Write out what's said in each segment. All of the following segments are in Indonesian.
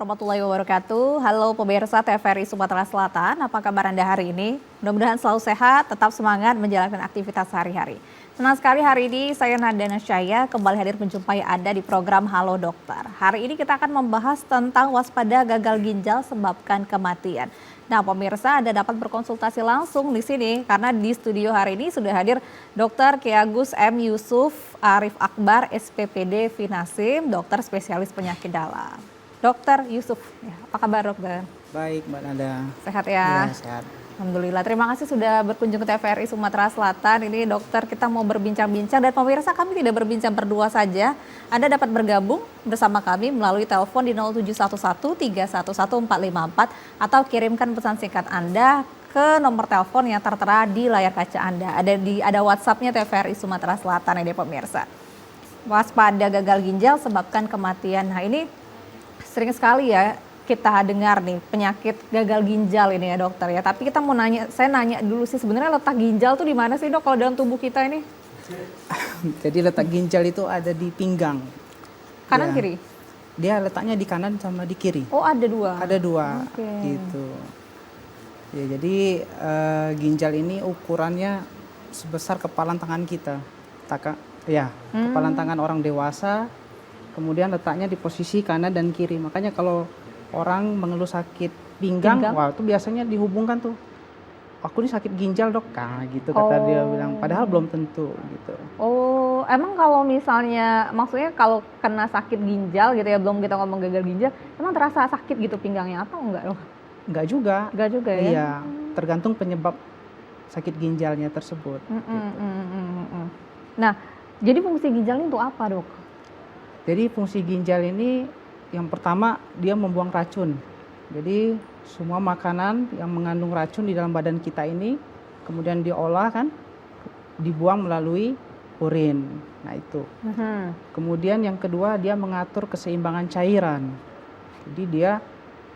warahmatullahi wabarakatuh. Halo pemirsa TVRI Sumatera Selatan, apa kabar Anda hari ini? Mudah-mudahan selalu sehat, tetap semangat menjalankan aktivitas sehari-hari. Senang sekali hari ini saya Nanda Nasyaya kembali hadir menjumpai Anda di program Halo Dokter. Hari ini kita akan membahas tentang waspada gagal ginjal sebabkan kematian. Nah pemirsa, Anda dapat berkonsultasi langsung di sini karena di studio hari ini sudah hadir Dr. Ki Agus M. Yusuf Arif Akbar, SPPD Vinasim, dokter spesialis penyakit dalam. Dokter Yusuf, ya, apa kabar dokter? Baik Mbak Nanda. Sehat ya? Ya, sehat. Alhamdulillah, terima kasih sudah berkunjung ke TVRI Sumatera Selatan. Ini dokter kita mau berbincang-bincang dan pemirsa kami tidak berbincang berdua saja. Anda dapat bergabung bersama kami melalui telepon di 0711 311 454 atau kirimkan pesan singkat Anda ke nomor telepon yang tertera di layar kaca Anda. Ada WhatsApp-nya TVRI Sumatera Selatan ini pemirsa. Waspada gagal ginjal sebabkan kematian. Nah ini sering sekali ya kita dengar nih penyakit gagal ginjal ini ya dokter ya. Tapi kita mau saya nanya dulu sih sebenarnya letak ginjal tuh di mana sih dok kalau dalam tubuh kita ini? Jadi letak ginjal itu ada di pinggang. Kanan ya. kiri? Dia letaknya di kanan sama di kiri. Oh ada dua? Ada dua, okay. Gitu. Ya jadi ginjal ini ukurannya sebesar kepalan tangan kita. Kepalan tangan orang dewasa. Kemudian letaknya di posisi kanan dan kiri. Makanya kalau orang mengeluh sakit pinggang, wah itu biasanya dihubungkan tuh. Aku ini sakit ginjal dok, gitu kata dia bilang. Padahal belum tentu gitu. Oh, emang kalau misalnya, maksudnya kalau kena sakit ginjal gitu ya, belum kita ngomong gagal ginjal, emang terasa sakit gitu pinggangnya atau enggak dok? Enggak juga. Enggak juga ya? Iya, tergantung penyebab sakit ginjalnya tersebut. Gitu. Nah, jadi fungsi ginjal ini untuk apa dok? Jadi fungsi ginjal ini yang pertama dia membuang racun. Jadi semua makanan yang mengandung racun di dalam badan kita ini kemudian diolah kan, dibuang melalui urin. Nah itu. Kemudian yang kedua dia mengatur keseimbangan cairan. Jadi dia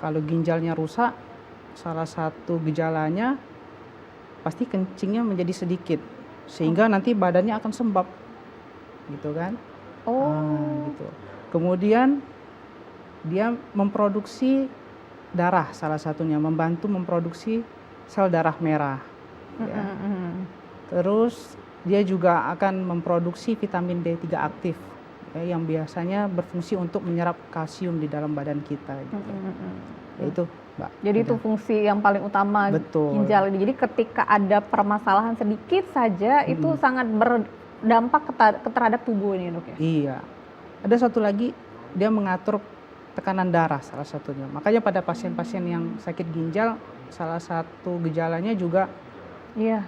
kalau ginjalnya rusak, salah satu gejalanya pasti kencingnya menjadi sedikit sehingga nanti badannya akan sembab, gitu kan? Gitu. Kemudian dia memproduksi darah, salah satunya membantu memproduksi sel darah merah. Ya. Terus dia juga akan memproduksi vitamin D3 aktif ya, yang biasanya berfungsi untuk menyerap kalsium di dalam badan kita. Gitu. Yaitu, Mbak. Jadi itu fungsi yang paling utama ginjal ini. Jadi ketika ada permasalahan sedikit saja itu sangat berdampak terhadap tubuh ini dok ya? Iya. Ada satu lagi, dia mengatur tekanan darah salah satunya. Makanya pada pasien-pasien yang sakit ginjal, salah satu gejalanya juga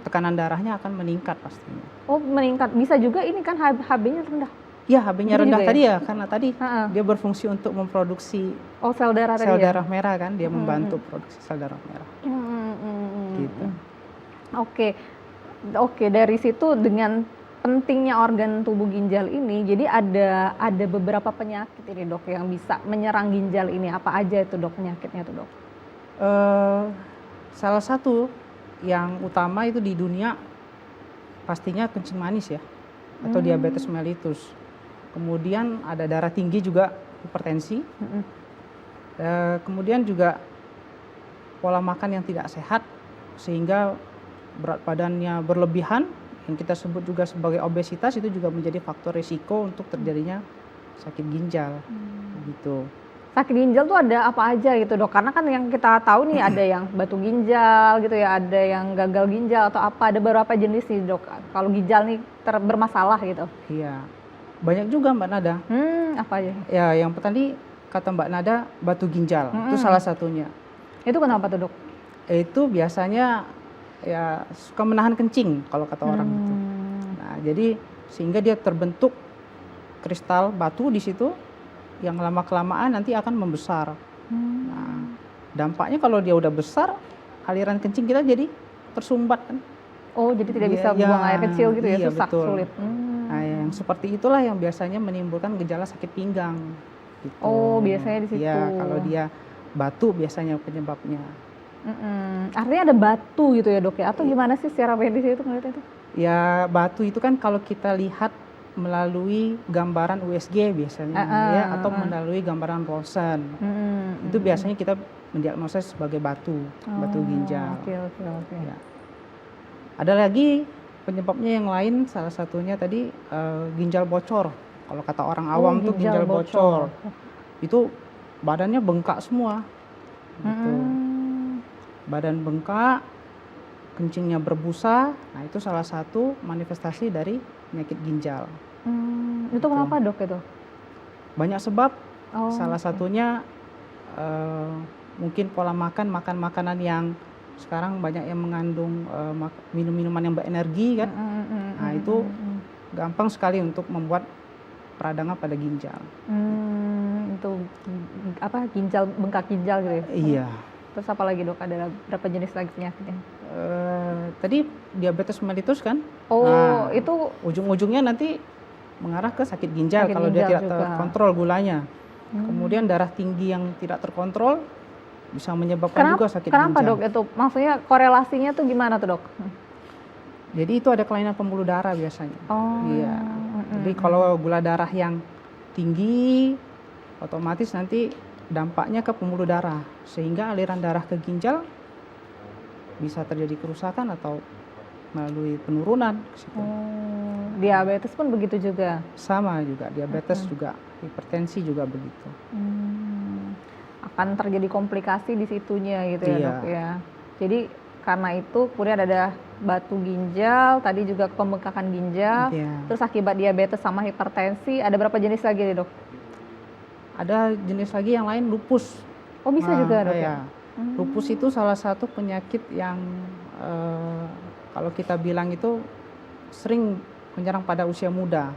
tekanan darahnya akan meningkat pastinya. Oh meningkat, bisa juga ini kan HB-nya rendah? Iya HB-nya rendah tadi ya, karena tadi dia berfungsi untuk memproduksi sel darah sel darah merah kan, dia membantu produksi sel darah merah. Gitu. Oke, dari situ dengan pentingnya organ tubuh ginjal ini, jadi ada beberapa penyakit ini dok yang bisa menyerang ginjal ini. Apa aja itu dok penyakitnya tuh dok? Salah satu yang utama itu di dunia pastinya kencing manis ya, atau diabetes mellitus. Kemudian ada darah tinggi juga, hipertensi. Kemudian juga pola makan yang tidak sehat sehingga berat badannya berlebihan, yang kita sebut juga sebagai obesitas, itu juga menjadi faktor risiko untuk terjadinya sakit ginjal. Gitu. Sakit ginjal tuh ada apa aja gitu dok? Karena kan yang kita tahu nih ada yang batu ginjal gitu ya, ada yang gagal ginjal atau apa, ada beberapa jenis nih dok. Kalau ginjal nih bermasalah gitu. Iya, banyak juga Mbak Nada. Apa aja? Ya, yang tadi kata Mbak Nada batu ginjal, itu salah satunya. Itu kenapa tuh dok? Itu biasanya ya suka menahan kencing kalau kata orang itu. Nah, jadi sehingga dia terbentuk kristal batu di situ yang lama-kelamaan nanti akan membesar. Nah, dampaknya kalau dia udah besar, aliran kencing kita jadi tersumbat kan. Oh, jadi tidak bisa buang air kecil gitu ya, susah, sulit. Nah, yang seperti itulah yang biasanya menimbulkan gejala sakit pinggang. Gitu. Oh, biasanya di situ. Iya, kalau dia batu biasanya penyebabnya. Artinya ada batu gitu ya dok ya? Atau gimana sih secara medis itu ngeliatnya itu? Ya batu itu kan kalau kita lihat melalui gambaran USG biasanya ya, atau melalui gambaran ronsen. Itu biasanya kita mendiagnosis sebagai batu ginjal. Oke. Ya. Ada lagi penyebabnya yang lain, salah satunya tadi ginjal bocor. Kalau kata orang awam tuh ginjal bocor. Itu badannya bengkak semua. Gitu. Badan bengkak, kencingnya berbusa. Nah, itu salah satu manifestasi dari penyakit ginjal. Itu kenapa dok itu? Banyak sebab. Salah satunya mungkin pola makan makanan yang sekarang banyak yang mengandung minum-minuman yang berenergi kan. Nah, itu gampang sekali untuk membuat peradangan pada ginjal. Itu apa, ginjal, bengkak ginjal gitu ya? Iya. Terus apa lagi dok? Ada berapa jenis lagi penyakitnya? Tadi diabetes mellitus kan? Nah, itu ujung-ujungnya nanti mengarah ke sakit ginjal kalau dia tidak terkontrol gulanya. Kemudian darah tinggi yang tidak terkontrol bisa menyebabkan juga sakit ginjal. Kenapa dok itu? Maksudnya korelasinya tuh gimana tuh dok? Jadi itu ada kelainan pembuluh darah biasanya. Iya. Jadi kalau gula darah yang tinggi, otomatis nanti dampaknya ke pembuluh darah, sehingga aliran darah ke ginjal bisa terjadi kerusakan atau melalui penurunan ke situ. Diabetes pun begitu juga? Sama juga, diabetes juga, hipertensi juga begitu. Akan terjadi komplikasi di situnya gitu ya dok ya. Jadi karena itu kemudian ada batu ginjal, tadi juga pembengkakan ginjal, terus akibat diabetes sama hipertensi. Ada berapa jenis lagi nih dok? Ada jenis lagi yang lain, lupus. Oh bisa juga dok ya? Lupus itu salah satu penyakit yang kalau kita bilang itu sering menyerang pada usia muda.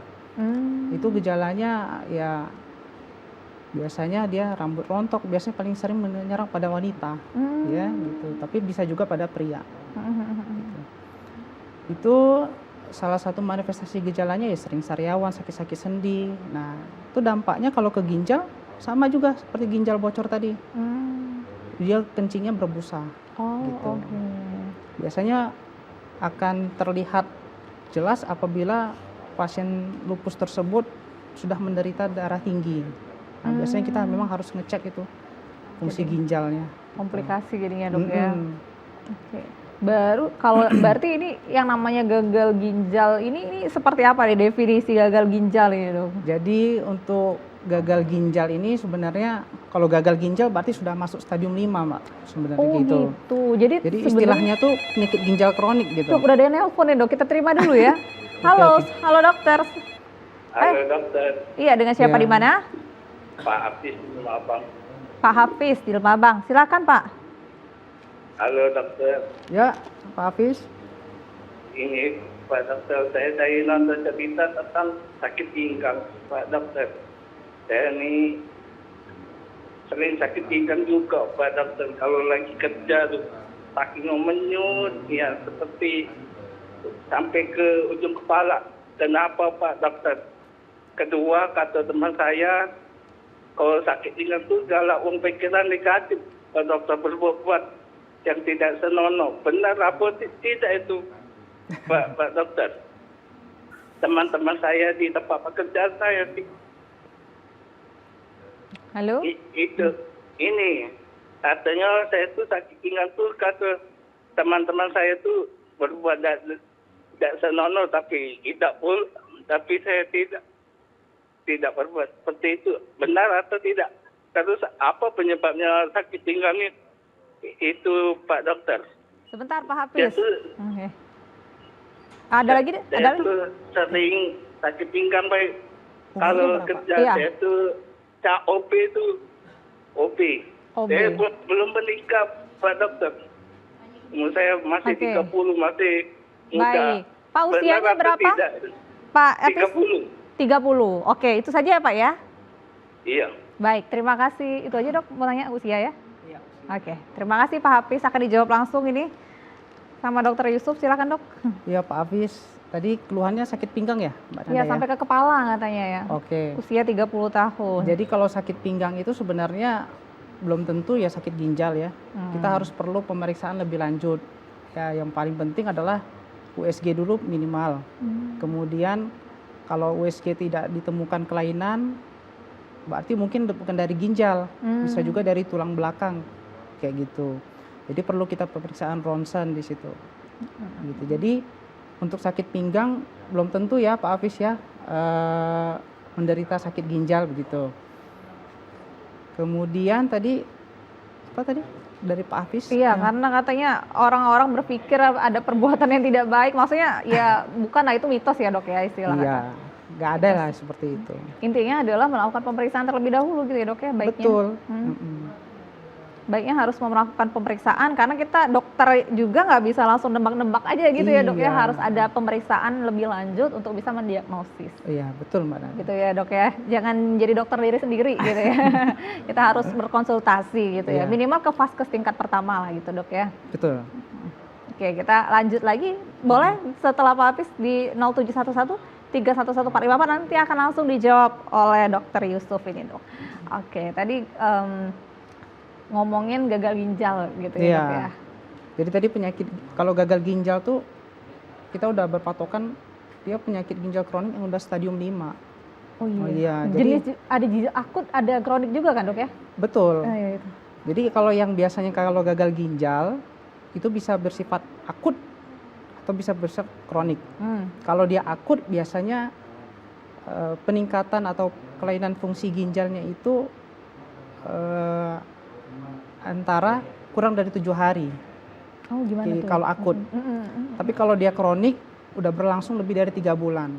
Itu gejalanya ya biasanya dia rambut rontok, biasanya paling sering menyerang pada wanita, ya gitu. Tapi bisa juga pada pria. Gitu. Itu salah satu manifestasi gejalanya ya sering sariawan, sakit-sakit sendi. Nah, itu dampaknya kalau ke ginjal sama juga seperti ginjal bocor tadi. Dia kencingnya berbusa. Gitu. Biasanya akan terlihat jelas apabila pasien lupus tersebut sudah menderita darah tinggi. Nah, biasanya kita memang harus ngecek itu fungsi ginjalnya. Komplikasi jadinya dok ya. Oke. Baru kalau berarti ini yang namanya gagal ginjal ini seperti apa nih definisi gagal ginjal ini dok? Jadi untuk gagal ginjal ini sebenarnya kalau gagal ginjal berarti sudah masuk stadium 5 Mbak sebenarnya gitu. Jadi istilahnya tuh penyakit ginjal kronik gitu. Dok, udah ada yang nelpon nih dok, kita terima dulu ya. Halo, halo dokter. Halo dokter. Iya, dengan siapa di mana? Pak Hafiz di Lumabang. Pak Hafiz di Lumabang. Silakan Pak. Halo dokter. Ya, Pak Hafiz. Ini Pak dokter, saya dari nonton cerita tentang sakit pinggang Pak dokter. Saya ini sering sakit pinggang juga Pak dokter. Kalau lagi kerja tuh saking menyut, ya seperti sampai ke ujung kepala. Kenapa Pak dokter? Kedua, kata teman saya, kalau sakit pinggang tuh galak uang pikiran negatif. Pak dokter berbuat yang tidak senonoh. Benar apa tidak itu Pak dokter? Teman-teman saya di tempat pekerjaan saya Halo? Ini katanya saya tuh sakit pinggang tuh, kata teman-teman saya tuh berbuat tidak senonoh, tapi saya tidak berbuat seperti itu. Benar atau tidak? Terus apa penyebabnya sakit pinggang itu Pak dokter? Sebentar Pak Hafiz. Ada lagi? Saya tuh sering sakit pinggang baik. Kalau kerja saya tuh OP itu OP. Saya belum menikah Pak dokter. Umur saya masih 30, masih muda. Baik. Pak usianya berapa? Pak 30. Oke, itu saja ya Pak ya? Iya. Baik, terima kasih. Itu aja dok, mau tanya usia ya? Iya. Oke, terima kasih Pak Hafiz. Akan dijawab langsung ini sama dokter Yusuf. Silakan dok. Iya Pak Hafiz. Tadi keluhannya sakit pinggang ya Mbak Nanda? Iya, sampai ke kepala katanya ya. Oke. Usia 30 tahun. Jadi kalau sakit pinggang itu sebenarnya belum tentu ya sakit ginjal ya. Kita harus perlu pemeriksaan lebih lanjut. Ya, yang paling penting adalah USG dulu minimal. Kemudian Kalau USG tidak ditemukan kelainan, berarti mungkin bukan dari ginjal, bisa juga dari tulang belakang, kayak gitu. Jadi perlu kita pemeriksaan ronsen di situ. Gitu. Jadi untuk sakit pinggang belum tentu ya Pak Hafiz ya menderita sakit ginjal begitu. Kemudian tadi apa tadi dari Pak Hafiz? Iya, karena katanya orang-orang berpikir ada perbuatan yang tidak baik, maksudnya ya bukan, nah itu mitos ya dok ya istilahnya. Iya, nggak ada lah seperti itu. Intinya adalah melakukan pemeriksaan terlebih dahulu gitu ya dok ya baiknya. Betul. Baiknya harus melakukan pemeriksaan karena kita dokter juga nggak bisa langsung nebak-nebak aja gitu ya dok ya, Iya. harus ada pemeriksaan lebih lanjut untuk bisa mendiagnosis. Iya betul Mbak Nana. Gitu ya dok ya, jangan jadi dokter diri sendiri gitu ya. Kita harus berkonsultasi gitu ya, Iya. minimal ke vaskes tingkat pertama lah gitu dok ya. Betul. Oke, kita lanjut lagi, boleh setelah Pak Hafiz di 0711 31145 nanti akan langsung dijawab oleh dokter Yusuf ini dok. Oke, tadi ngomongin gagal ginjal gitu ya Iya. dok ya. Jadi tadi penyakit kalau gagal ginjal tuh kita udah berpatokan dia penyakit ginjal kronik yang udah stadium 5. Oh iya. Oh iya, Jenis ada ginjal akut, ada kronik juga kan dok ya? Betul. Iya, itu. Jadi kalau yang biasanya kalau gagal ginjal itu bisa bersifat akut atau bisa bersifat kronik. Kalau dia akut biasanya peningkatan atau kelainan fungsi ginjalnya itu antara kurang dari 7 hari. Oh gimana Jadi tuh? kalau akut. Tapi kalau dia kronik udah berlangsung lebih dari 3 bulan.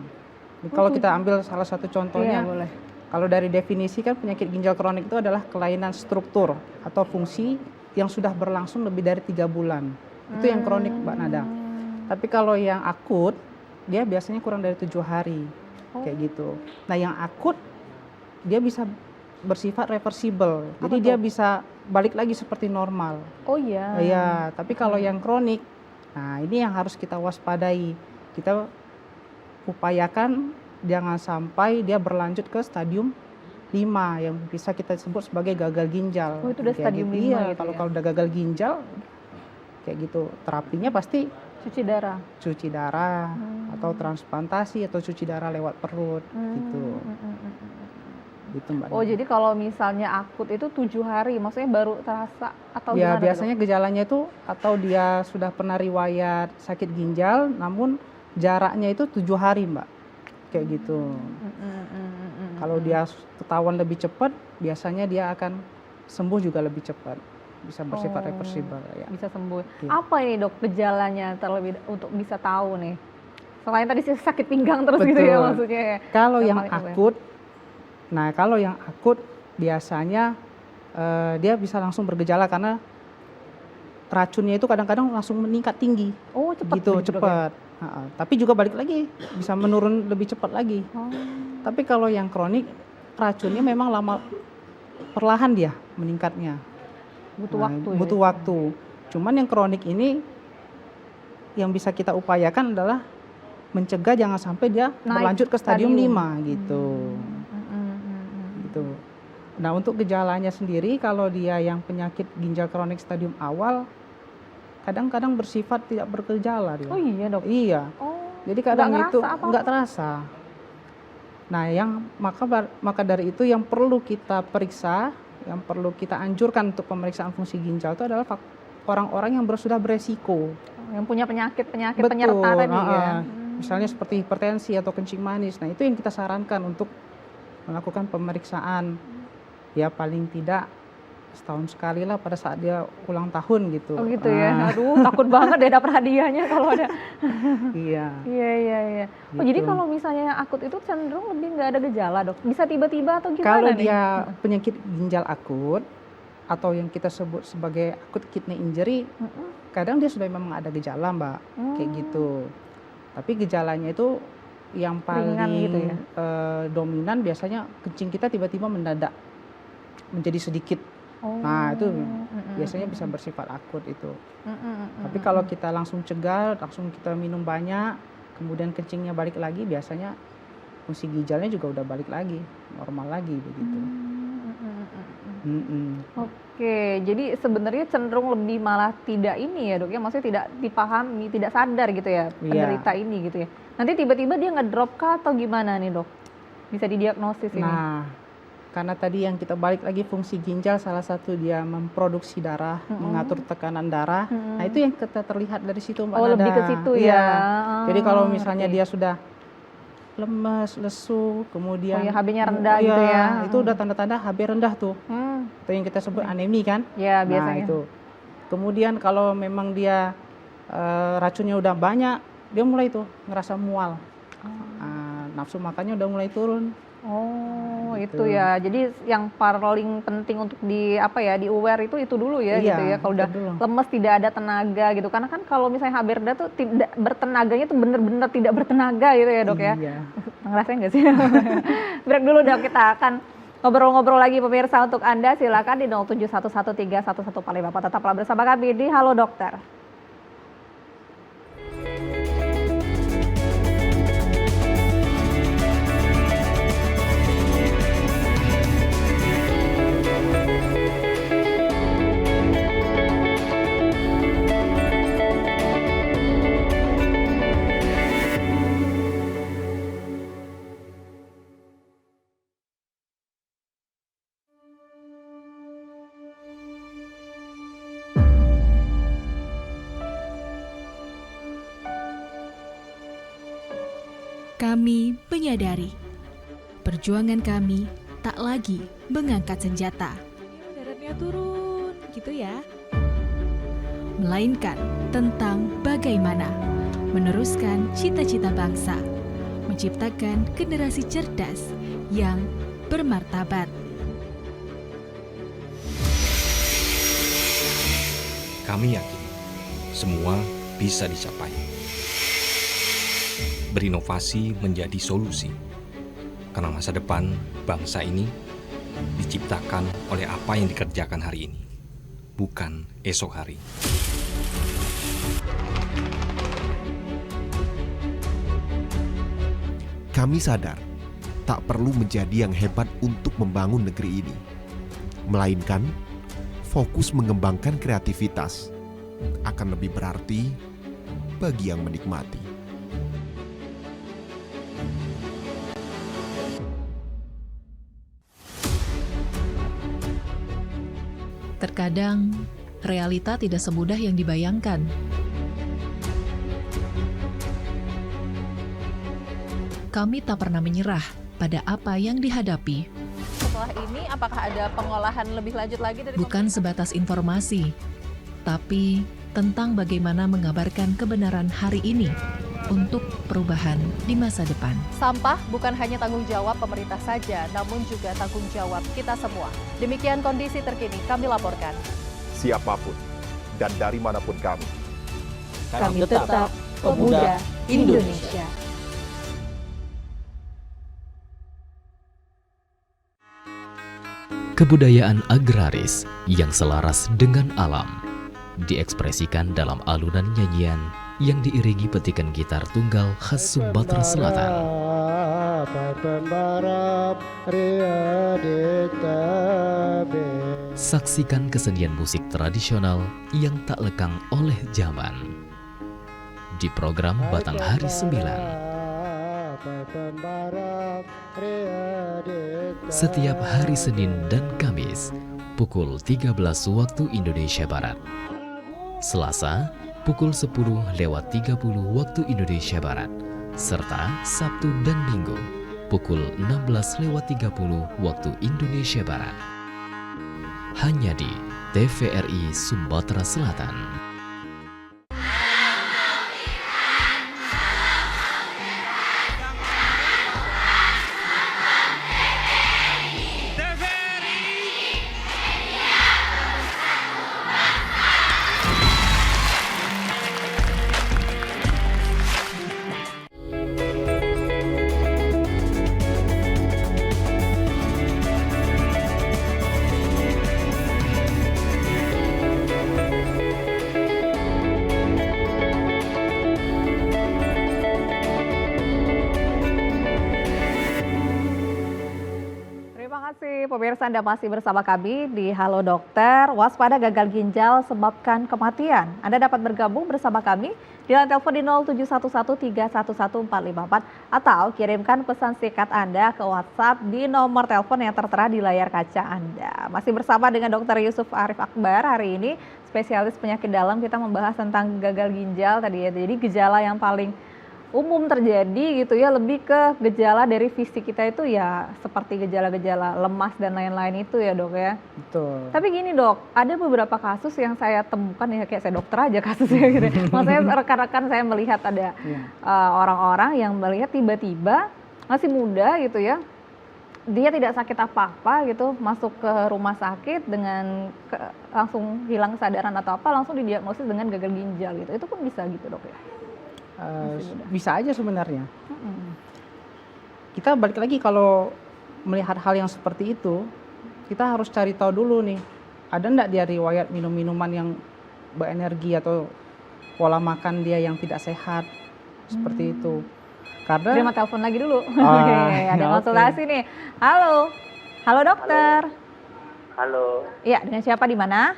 Jadi kalau kita ambil salah satu contohnya, Iya, boleh. kalau dari definisi kan penyakit ginjal kronik itu adalah kelainan struktur atau fungsi yang sudah berlangsung lebih dari 3 bulan. Itu yang kronik Mbak Nada. Tapi kalau yang akut, dia biasanya kurang dari 7 hari. Kayak gitu. Nah yang akut, dia bisa bersifat reversible. Jadi dia bisa balik lagi seperti normal. Oh iya. Iya, tapi kalau yang kronik, nah ini yang harus kita waspadai. Kita upayakan jangan sampai dia berlanjut ke stadium 5 yang bisa kita sebut sebagai gagal ginjal. Oh, itu udah Kayak stadium gitu. 5 Iya, gitu kalau ya? kalau udah gagal ginjal kayak gitu, terapinya pasti Cuci darah. cuci darah atau transplantasi atau cuci darah lewat perut gitu. Gitu Mbak. Oh jadi kalau misalnya akut itu 7 hari, maksudnya baru terasa atau Ya gimana? biasanya gejalanya itu atau dia sudah pernah riwayat sakit ginjal namun jaraknya itu 7 hari Mbak. Kayak gitu. Kalau dia ketahuan lebih cepat, biasanya dia akan sembuh juga lebih cepat. Bisa bersifat reversible ya. Bisa sembuh. Iya. Apa ini dok gejalanya terlebih untuk bisa tahu nih? Selain tadi sakit pinggang terus gitu ya Betul. maksudnya ya. Kalau yang paling umum. akut, nah kalau yang akut biasanya dia bisa langsung bergejala karena racunnya itu kadang-kadang langsung meningkat tinggi. Oh cepat Gitu, begitu, dok, ya? cepat. Tapi juga balik lagi, bisa menurun lebih cepat lagi. Tapi kalau yang kronik, racunnya memang lama, perlahan dia meningkatnya. Butuh Nah, waktu. butuh ya? waktu. Cuman yang kronik ini, yang bisa kita upayakan adalah mencegah jangan sampai dia Naik berlanjut ke stadium stadium. 5 gitu. Gitu. Nah untuk gejalanya sendiri, kalau dia yang penyakit ginjal kronik stadium awal, kadang-kadang bersifat tidak bergejala dia. Oh iya dok. Iya. Oh. Jadi kadang nggak itu ngerasa apa-apa. nggak terasa. Nah, maka dari itu yang perlu kita periksa, yang perlu kita anjurkan untuk pemeriksaan fungsi ginjal itu adalah orang-orang yang sudah beresiko. Yang punya penyakit-penyakit Betul. penyerta tadi ya. Misalnya seperti hipertensi atau kencing manis. Nah, itu yang kita sarankan untuk melakukan pemeriksaan. Ya paling tidak setahun sekali lah pada saat dia ulang tahun gitu. Oh gitu ya. Aduh, takut banget deh dapet hadiahnya kalau ada. Iya. Iya. Oh, Gitu. jadi kalau misalnya yang akut itu cenderung lebih nggak ada gejala dok? Bisa tiba-tiba atau gimana Kalau nih? dia penyakit ginjal akut atau yang kita sebut sebagai acute kidney injury, kadang dia sudah memang ada gejala Mbak, kayak gitu. Tapi gejalanya itu yang paling Ringan gitu ya? dominan biasanya kencing kita tiba-tiba mendadak menjadi sedikit. Nah itu biasanya bisa bersifat akut itu. Tapi kalau kita langsung cegah, langsung kita minum banyak, kemudian kencingnya balik lagi, biasanya fungsi ginjalnya juga udah balik lagi, normal lagi begitu. Oke, jadi sebenarnya cenderung lebih malah tidak ini ya dok ya, maksudnya tidak dipahami, tidak sadar gitu ya penderita ini gitu ya. Nanti tiba-tiba dia ngedrop kah atau gimana nih dok? Bisa didiagnosis ini? Nah, karena tadi yang kita balik lagi fungsi ginjal salah satu dia memproduksi darah, mengatur tekanan darah. Nah itu yang kita terlihat dari situ Mbak Oh Nada. lebih ke situ Iya. ya. Jadi kalau misalnya dia sudah lemes, lesu, kemudian ya HB-nya rendah gitu ya. itu udah tanda-tanda HB rendah tuh. Itu yang kita sebut anemi kan? Ya Nah biasanya. itu. Kemudian kalau memang dia racunnya udah banyak, dia mulai tuh ngerasa mual. Nafsu makannya udah mulai turun. Oh Gitu. itu ya. Jadi yang paling penting untuk di aware itu dulu ya Iya, gitu ya. Kalau udah itu dulu. lemes tidak ada tenaga gitu. Karena kan kalau misalnya HB rendah tuh tidak bertenaganya tuh bener-bener tidak bertenaga gitu ya dok ya. Iya. Ngerasain nggak sih? Break dulu dok, kita akan ngobrol-ngobrol lagi pemirsa. Untuk Anda silakan di 0711311454. Tetaplah bersama kami di Halo Dokter. Kami menyadari perjuangan kami tak lagi mengangkat senjata. Darahnya turun, gitu ya. Melainkan tentang bagaimana meneruskan cita-cita bangsa, menciptakan generasi cerdas yang bermartabat. Kami yakin semua bisa dicapai. Berinovasi menjadi solusi, karena masa depan bangsa ini diciptakan oleh apa yang dikerjakan hari ini, bukan esok hari. Kami sadar tak perlu menjadi yang hebat untuk membangun negeri ini, melainkan fokus mengembangkan kreativitas akan lebih berarti bagi yang menikmati. Terkadang, realita tidak semudah yang dibayangkan. Kami tak pernah menyerah pada apa yang dihadapi. Setelah ini apakah ada pengolahan lebih lanjut lagi dari Bukan sebatas informasi, tapi tentang bagaimana mengabarkan kebenaran hari ini untuk perubahan di masa depan. Sampah bukan hanya tanggung jawab pemerintah saja, namun juga tanggung jawab kita semua. Demikian kondisi terkini kami laporkan. Siapapun dan dari manapun kami Tetap pemuda Indonesia. Kebudayaan agraris yang selaras dengan alam diekspresikan dalam alunan nyanyian yang diiringi petikan gitar tunggal khas Sumatera Selatan. Saksikan kesenian musik tradisional yang tak lekang oleh zaman di program Batang Hari 9. Setiap hari Senin dan Kamis pukul 13 waktu Indonesia Barat. Selasa pukul 10:30 waktu Indonesia Barat. Serta Sabtu dan Minggu pukul 16:30 waktu Indonesia Barat. Hanya di TVRI Sumatera Selatan. kasih pemirsa, Anda masih bersama kami di Halo Dokter. Waspada gagal ginjal sebabkan kematian. Anda dapat bergabung bersama kami di line telepon di 07113114454 atau kirimkan pesan singkat Anda ke WhatsApp di nomor telepon yang tertera di layar kaca Anda. Masih bersama dengan Dr. Yusuf Arif Akbar hari ini, spesialis penyakit dalam. Kita membahas tentang gagal ginjal tadi ya. Jadi gejala yang paling umum terjadi gitu ya, lebih ke gejala dari fisik kita itu ya seperti gejala-gejala lemas dan lain-lain itu ya dok ya. Betul. Tapi gini dok, ada beberapa kasus yang saya temukan ya, kayak saya dokter aja kasusnya gitu. Maksudnya rekan-rekan saya melihat ada orang-orang yang melihat tiba-tiba masih muda gitu ya, dia tidak sakit apa-apa gitu, masuk ke rumah sakit dengan langsung hilang kesadaran atau apa, langsung didiagnosis dengan gagal ginjal gitu. Itu pun bisa gitu dok ya. Bisa aja sebenarnya. Kita balik lagi, kalau melihat hal yang seperti itu, kita harus cari tahu dulu nih, ada enggak dia riwayat minum-minuman yang berenergi atau pola makan dia yang tidak sehat, seperti itu. Karena terima telepon lagi dulu. Oke, ada konsultasi nih. Halo dokter. Halo. Iya, dengan siapa di mana?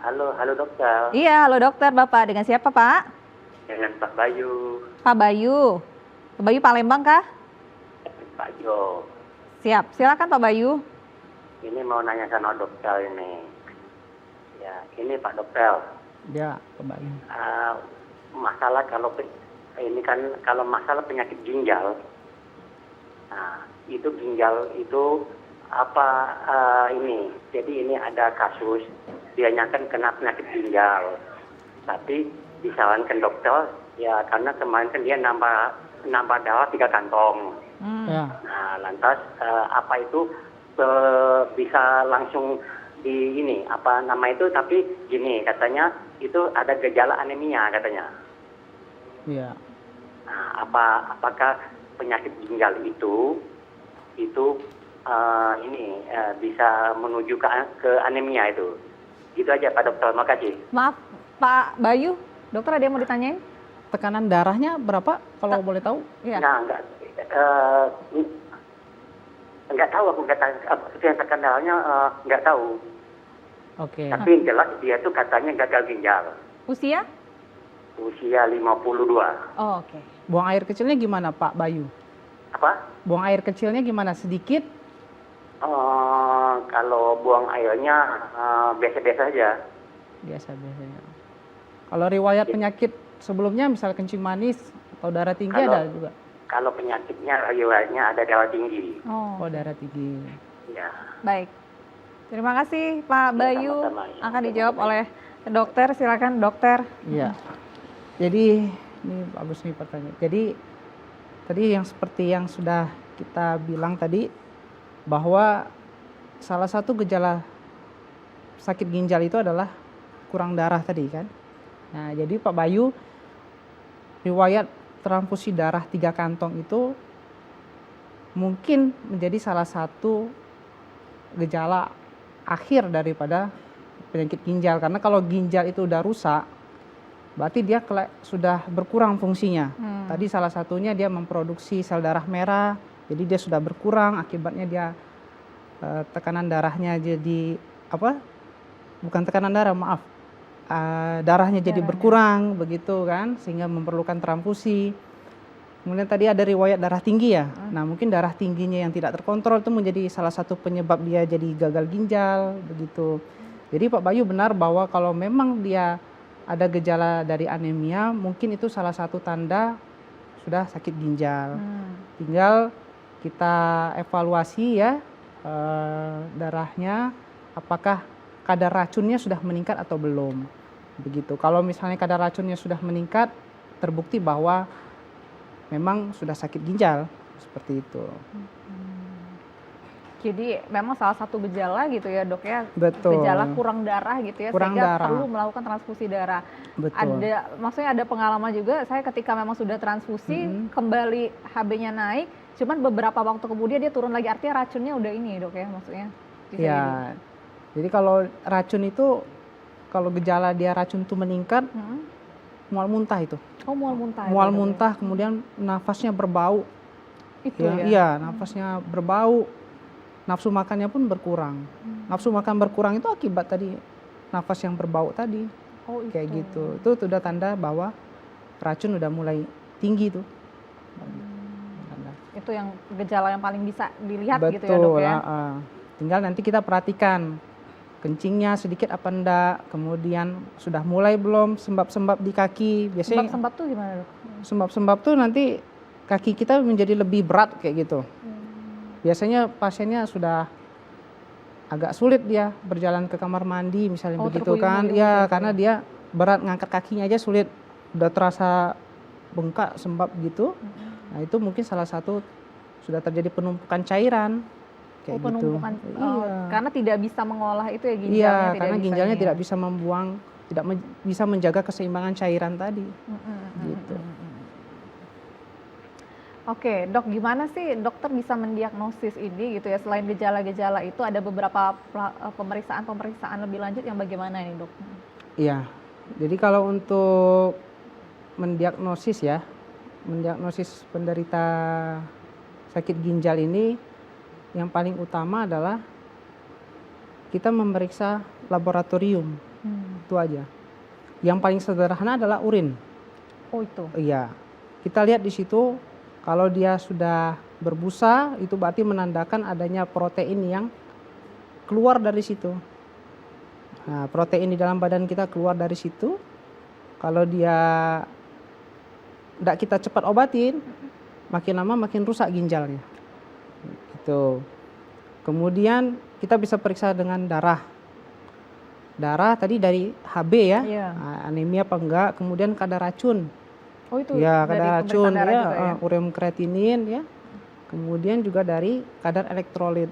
Halo dokter. Iya, halo dokter. Bapak dengan siapa Pak? Dengan Pak Bayu. Pak Bayu. Pak Bayu Palembang kah? Pak Jo. Siap, silakan Pak Bayu. Ini mau nanya sama dokter ini. Ya, ini Pak dokter. Ya, Pak Bayu. Masalah ini kan kalau masalah penyakit ginjal. Nah, itu ginjal itu apa ini? Jadi ini ada kasus dia kan kena penyakit ginjal. Tapi disarankan dokter ya karena kemarin kan dia nambah darah 3 kantong. Nah, lantas apa itu bisa langsung di ini apa nama itu, tapi gini katanya itu ada gejala anemia katanya. Iya. Nah, apakah penyakit ginjal itu bisa menuju ke anemia itu? Gitu aja Pak Dokter, makasih. Maaf Pak Bayu, dokter ada yang mau ditanyain? Tekanan darahnya berapa kalau boleh tahu? Iya. Nah, enggak tahu, aku enggak tahu yang tekanan darahnya, enggak tahu. Oke. Tapi yang jelas dia tuh katanya gagal ginjal. Usia? Usia 52. Oh, oke. Buang air kecilnya gimana Pak Bayu? Apa? Buang air kecilnya gimana? Sedikit? Kalau buang airnya biasa-biasa aja. Biasa-biasa ya. Kalau riwayat penyakit sebelumnya, misal kencing manis atau darah tinggi ada juga? Kalau penyakitnya riwayatnya ada darah tinggi. Oh, darah tinggi. Ya. Baik. Terima kasih Pak Bayu. Sama-sama, ya. Akan dijawab oleh dokter. Silakan dokter. Iya. Jadi ini bagus nih pertanyaan. Jadi tadi yang seperti yang sudah kita bilang tadi, bahwa salah satu gejala sakit ginjal itu adalah kurang darah tadi kan. Nah, jadi Pak Bayu, riwayat transfusi darah 3 kantong itu mungkin menjadi salah satu gejala akhir daripada penyakit ginjal. Karena kalau ginjal itu udah rusak, berarti dia sudah berkurang fungsinya. Tadi salah satunya dia memproduksi sel darah merah, jadi dia sudah berkurang, akibatnya dia tekanan darahnya jadi apa? Bukan tekanan darah, maaf. Darahnya jadi berkurang begitu kan, sehingga memerlukan transfusi. Kemudian tadi ada riwayat darah tinggi ya. Nah, mungkin darah tingginya yang tidak terkontrol itu menjadi salah satu penyebab dia jadi gagal ginjal begitu. Jadi Pak Bayu benar bahwa kalau memang dia ada gejala dari anemia, mungkin itu salah satu tanda sudah sakit ginjal. Tinggal kita evaluasi ya darahnya, apakah kadar racunnya sudah meningkat atau belum. Begitu. Kalau misalnya kadar racunnya sudah meningkat, terbukti bahwa memang sudah sakit ginjal, seperti itu. Jadi memang salah satu gejala gitu ya dok ya, Betul. gejala kurang darah gitu ya, Kurang sehingga darah. perlu melakukan transfusi darah. Betul. Maksudnya ada pengalaman juga, saya ketika memang sudah transfusi, kembali HB-nya naik, cuman beberapa waktu kemudian dia turun lagi, artinya racunnya udah ini dok ya, maksudnya. Ya, jadi kalau racun itu, kalau gejala dia racun itu meningkat, mual muntah itu. Oh, mual muntah. Mual muntah, kemudian nafasnya berbau. Itu ya? Iya, nafasnya berbau. nafsu makannya pun berkurang. Nafsu makan berkurang itu akibat tadi nafas yang berbau tadi. Oh, Kayak itu. gitu. Itu sudah tanda bahwa racun udah mulai tinggi tuh. Tanda. Itu yang gejala yang paling bisa dilihat Betul, gitu ya dok ya. Tinggal nanti kita perhatikan kencingnya sedikit apa enggak, kemudian sudah mulai belum sembab-sembab di kaki. Biasanya Sembab-sembab tuh gimana dok? sembab-sembab tuh nanti kaki kita menjadi lebih berat kayak gitu. Biasanya pasiennya sudah agak sulit dia berjalan ke kamar mandi misalnya begitu kan. terkuyung-kuyung Ya, gitu karena ya. dia berat ngangkat kakinya aja sulit. Udah terasa bengkak sembab gitu. Nah, itu mungkin salah satu sudah terjadi penumpukan cairan kayak gitu. Penumpukan, Iya. karena tidak bisa mengolah itu ya ginjalnya. Iya, tidak karena bisa ginjalnya ini tidak ya. bisa membuang, tidak bisa menjaga keseimbangan cairan tadi. Gitu. Oke, dok, gimana sih dokter bisa mendiagnosis ini gitu ya? Selain gejala-gejala itu ada beberapa pemeriksaan lebih lanjut yang bagaimana ini dok? Iya, jadi kalau untuk mendiagnosis ya, mendiagnosis penderita sakit ginjal ini, yang paling utama adalah kita memeriksa laboratorium, itu aja. Yang paling sederhana adalah urin. Oh itu? Iya, kita lihat di situ kalau dia sudah berbusa, itu berarti menandakan adanya protein yang keluar dari situ. Nah, protein di dalam badan kita keluar dari situ. Kalau dia tidak kita cepat obatin, makin lama makin rusak ginjalnya. Gitu. Kemudian kita bisa periksa dengan darah. Darah tadi dari HB ya, Iya. anemia apa enggak, kemudian kadar racun. Oh itu Ya, dari kadar pemeriksaan racun darah ya, juga ya? ureum kreatinin ya. Kemudian juga dari kadar elektrolit.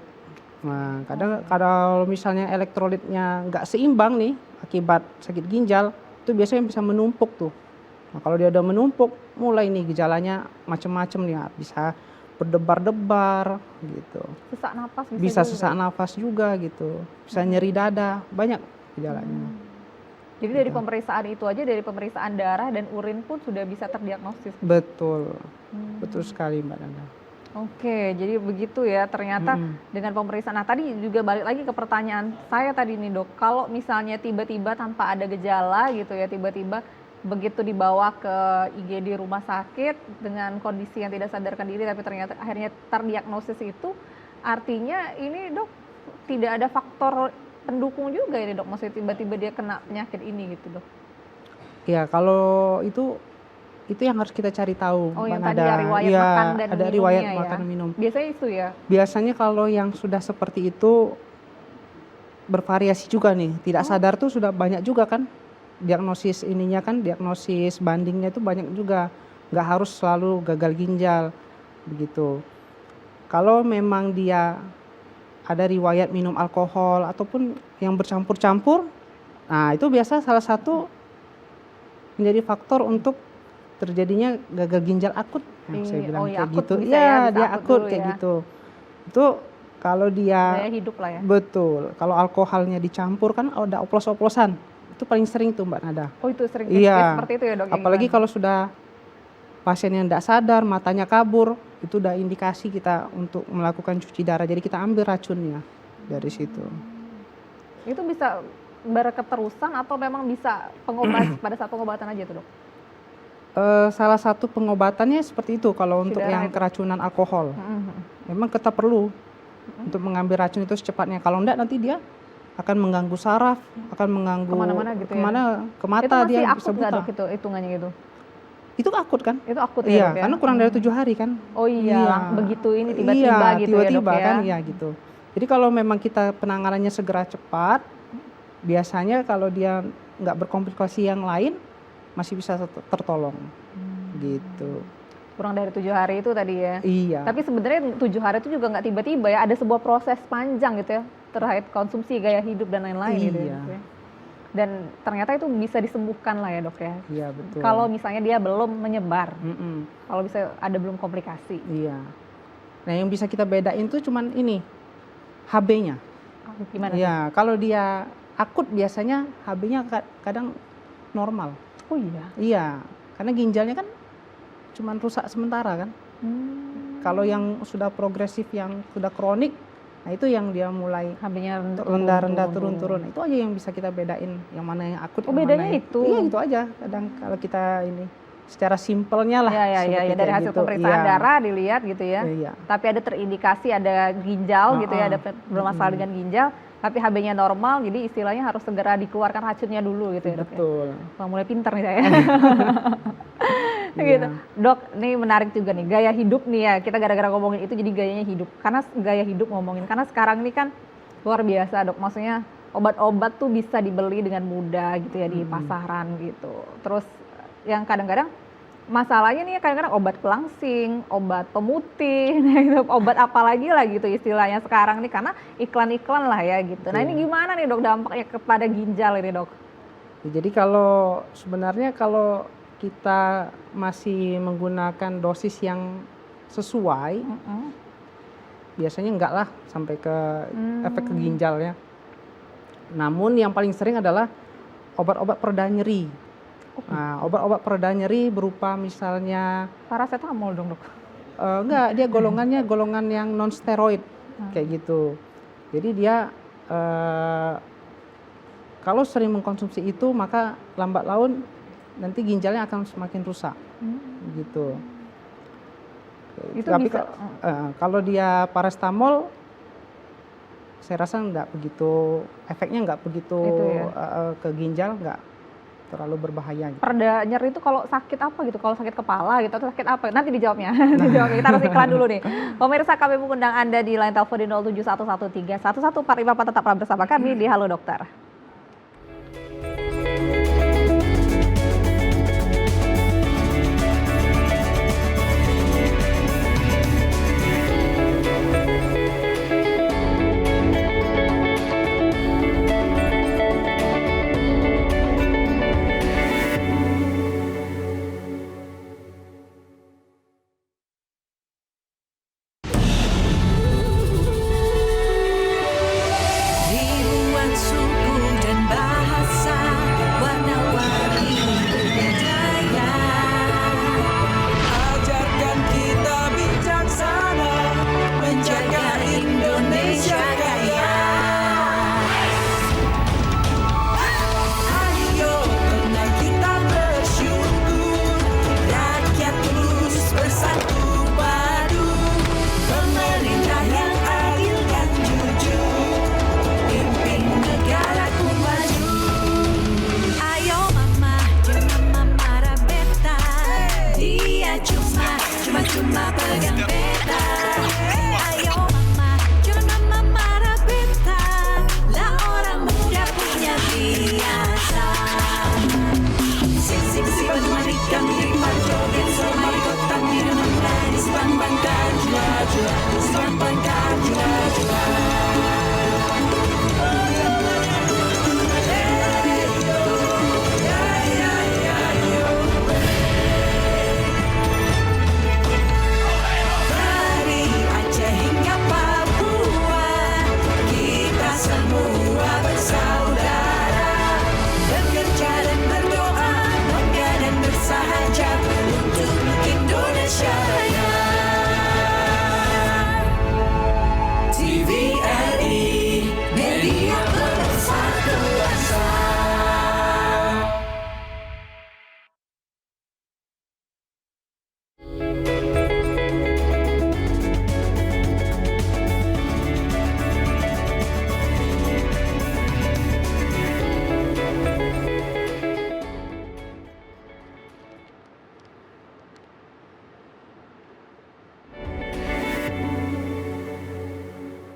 Nah, kadang kalau misalnya elektrolitnya nggak seimbang nih akibat sakit ginjal, itu biasanya bisa menumpuk tuh. Nah, kalau dia udah menumpuk, mulai nih gejalanya macam-macam nih, bisa berdebar-debar gitu. Sesak napas Bisa juga? sesak nafas juga gitu. Bisa nyeri dada, banyak gejalanya. Jadi dari pemeriksaan itu aja, dari pemeriksaan darah dan urin pun sudah bisa terdiagnosis. Betul. Betul sekali Mbak Nanda. Oke, jadi begitu ya ternyata dengan pemeriksaan. Nah tadi juga balik lagi ke pertanyaan saya tadi nih dok, kalau misalnya tiba-tiba tanpa ada gejala gitu ya, tiba-tiba begitu dibawa ke IGD rumah sakit dengan kondisi yang tidak sadarkan diri tapi ternyata akhirnya terdiagnosis itu, artinya ini dok tidak ada faktor pendukung juga ini dok, maksudnya tiba-tiba dia kena penyakit ini gitu dok. Ya kalau itu yang harus kita cari tahu. Oh, yang Mbak tadi Nada. ya, riwayat Iya, makan dan ada minumnya riwayat ya. makan dan minum. Biasanya itu ya. Biasanya kalau yang sudah seperti itu bervariasi juga nih. Tidak sadar tuh sudah banyak juga kan diagnosis ininya kan, diagnosis bandingnya itu banyak juga. Nggak harus selalu gagal ginjal begitu. Kalau memang dia ada riwayat minum alkohol ataupun yang bercampur-campur, nah itu biasa salah satu menjadi faktor untuk terjadinya gagal ginjal akut. Nah, saya bilang kayak akut gitu. bisa ya, Iya, bisa dia akut akut dulu kayak ya. gitu. Itu kalau dia Gaya hidup lah ya. betul. Kalau alkoholnya dicampur kan ada oplos-oplosan. Itu paling sering tuh Mbak Nada. Oh itu sering Iya. seperti itu ya dok. yang Apalagi gimana? kalau sudah pasien yang tidak sadar, matanya kabur, itu udah indikasi kita untuk melakukan cuci darah. Jadi kita ambil racunnya dari situ. Itu bisa berketerusan atau memang bisa pada saat pengobatan aja tuh dok? Salah satu pengobatannya seperti itu kalau untuk darah yang itu. keracunan alkohol. Memang kita perlu untuk mengambil racun itu secepatnya. Kalau enggak nanti dia akan mengganggu saraf, akan mengganggu Kemana-mana gitu ya? ke mata Itu masih dia akut bisa nggak buta. dok itu hitungannya gitu? Itu akut kan? Itu akut Iya, ya dok ya? karena kurang dari 7 hari kan. Oh iya, begitu ini tiba-tiba Iya, gitu ya dok tiba-tiba ya? kan, iya gitu. Jadi kalau memang kita penanganannya segera cepat, biasanya kalau dia nggak berkomplikasi yang lain, masih bisa tertolong. Gitu. Kurang dari 7 hari itu tadi ya? Iya. Tapi sebenarnya 7 hari itu juga nggak tiba-tiba ya, ada sebuah proses panjang gitu ya, terkait konsumsi, gaya hidup dan lain-lain gitu Iya. ya. Dan ternyata itu bisa disembuhkan lah ya dok ya? Iya betul. Kalau misalnya dia belum menyebar, Mm-mm. kalau bisa ada belum komplikasi. Iya. Nah yang bisa kita bedain tuh cuman ini, HB-nya. Gimana? Iya, kalau dia akut biasanya HB-nya kadang normal. Oh iya? Iya, karena ginjalnya kan cuman rusak sementara kan. Kalau yang sudah progresif, yang sudah kronik, Nah itu yang dia mulai HB-nya rendah-rendah turun-turun. Itu aja yang bisa kita bedain yang mana yang akut. Oh, yang bedanya mana yang, itu? Iya itu aja. Kadang kalau kita ini secara simpelnya lah. Ya, seperti dari kayak hasil gitu. pemeriksaan Iya. darah dilihat gitu ya. Iya. Tapi ada terindikasi ada ginjal gitu ya, ada bermasalah dengan ginjal. Tapi HB-nya normal, jadi istilahnya harus segera dikeluarkan racunnya dulu gitu ya dok. Betul. Wah, mulai pinter nih saya. Gitu. Dok, ini menarik juga nih, gaya hidup nih ya, kita gara-gara ngomongin itu jadi gayanya hidup. Karena gaya hidup ngomongin, karena sekarang ini kan luar biasa dok, maksudnya obat-obat tuh bisa dibeli dengan mudah gitu ya di pasaran gitu. Terus yang kadang-kadang masalahnya nih kadang-kadang obat pelangsing, obat pemutih, obat apa lagi lah gitu istilahnya sekarang nih karena iklan-iklan lah ya gitu. Nah ini gimana nih dok dampaknya kepada ginjal ini dok? Ya, jadi kalau sebenarnya kalau kita masih menggunakan dosis yang sesuai, biasanya enggak lah sampai ke efek ke ginjal ya. Namun yang paling sering adalah obat-obat pereda nyeri. Nah, obat-obat pereda nyeri berupa misalnya paracetamol dong dok? Enggak, dia golongan yang non steroid kayak gitu. Jadi dia kalau sering mengkonsumsi itu maka lambat laun nanti ginjalnya akan semakin rusak, gitu. Itu tapi bisa. Kalau dia paracetamol, saya rasa nggak begitu efeknya nggak begitu ke ginjal, nggak terlalu berbahaya. Gitu. Pereda nyeri itu kalau sakit apa gitu? Kalau sakit kepala gitu atau sakit apa? Nanti dijawabnya. Dijawabnya. Kita harus iklan dulu nih. Pemirsa, kami mengundang Anda di line telepon di 07113111454. Tetaplah bersama kami di Halo Dokter.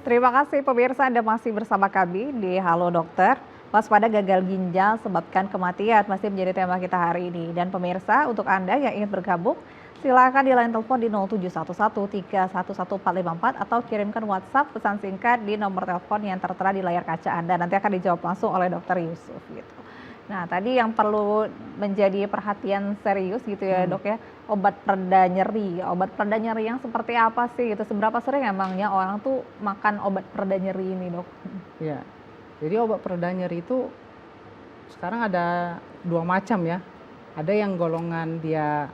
Terima kasih pemirsa, Anda masih bersama kami di Halo Dokter. Waspada gagal ginjal sebabkan kematian masih menjadi tema kita hari ini. Dan pemirsa, untuk Anda yang ingin bergabung, silakan di line telepon di 07113114454 atau kirimkan WhatsApp pesan singkat di nomor telepon yang tertera di layar kaca Anda. Nanti akan dijawab langsung oleh Dr. Yusuf gitu. Nah, tadi yang perlu menjadi perhatian serius gitu ya dok ya, obat pereda nyeri. Obat pereda nyeri yang seperti apa sih gitu? Seberapa sering emangnya orang tuh makan obat pereda nyeri ini dok? Ya, jadi obat pereda nyeri itu sekarang ada dua macam ya. Ada yang golongan dia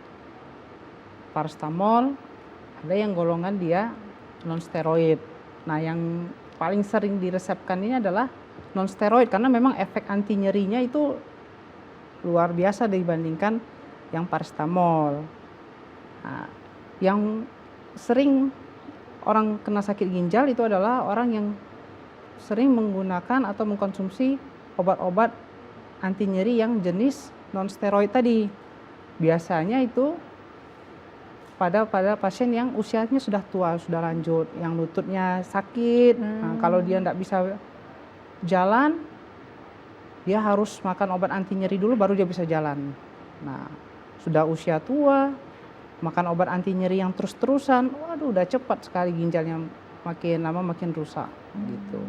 paracetamol, ada yang golongan dia non steroid. Nah, yang paling sering diresepkan ini adalah non steroid karena memang efek anti nyerinya itu luar biasa dibandingkan yang paracetamol. Nah, yang sering orang kena sakit ginjal itu adalah orang yang sering menggunakan atau mengkonsumsi obat-obat anti nyeri yang jenis non steroid tadi. Biasanya itu pada pasien yang usianya sudah tua, sudah lanjut, yang lututnya sakit. Nah, kalau dia tidak bisa jalan, dia harus makan obat anti nyeri dulu baru dia bisa jalan. Nah, sudah usia tua, makan obat anti nyeri yang terus-terusan, waduh udah cepat sekali ginjalnya makin lama makin rusak gitu.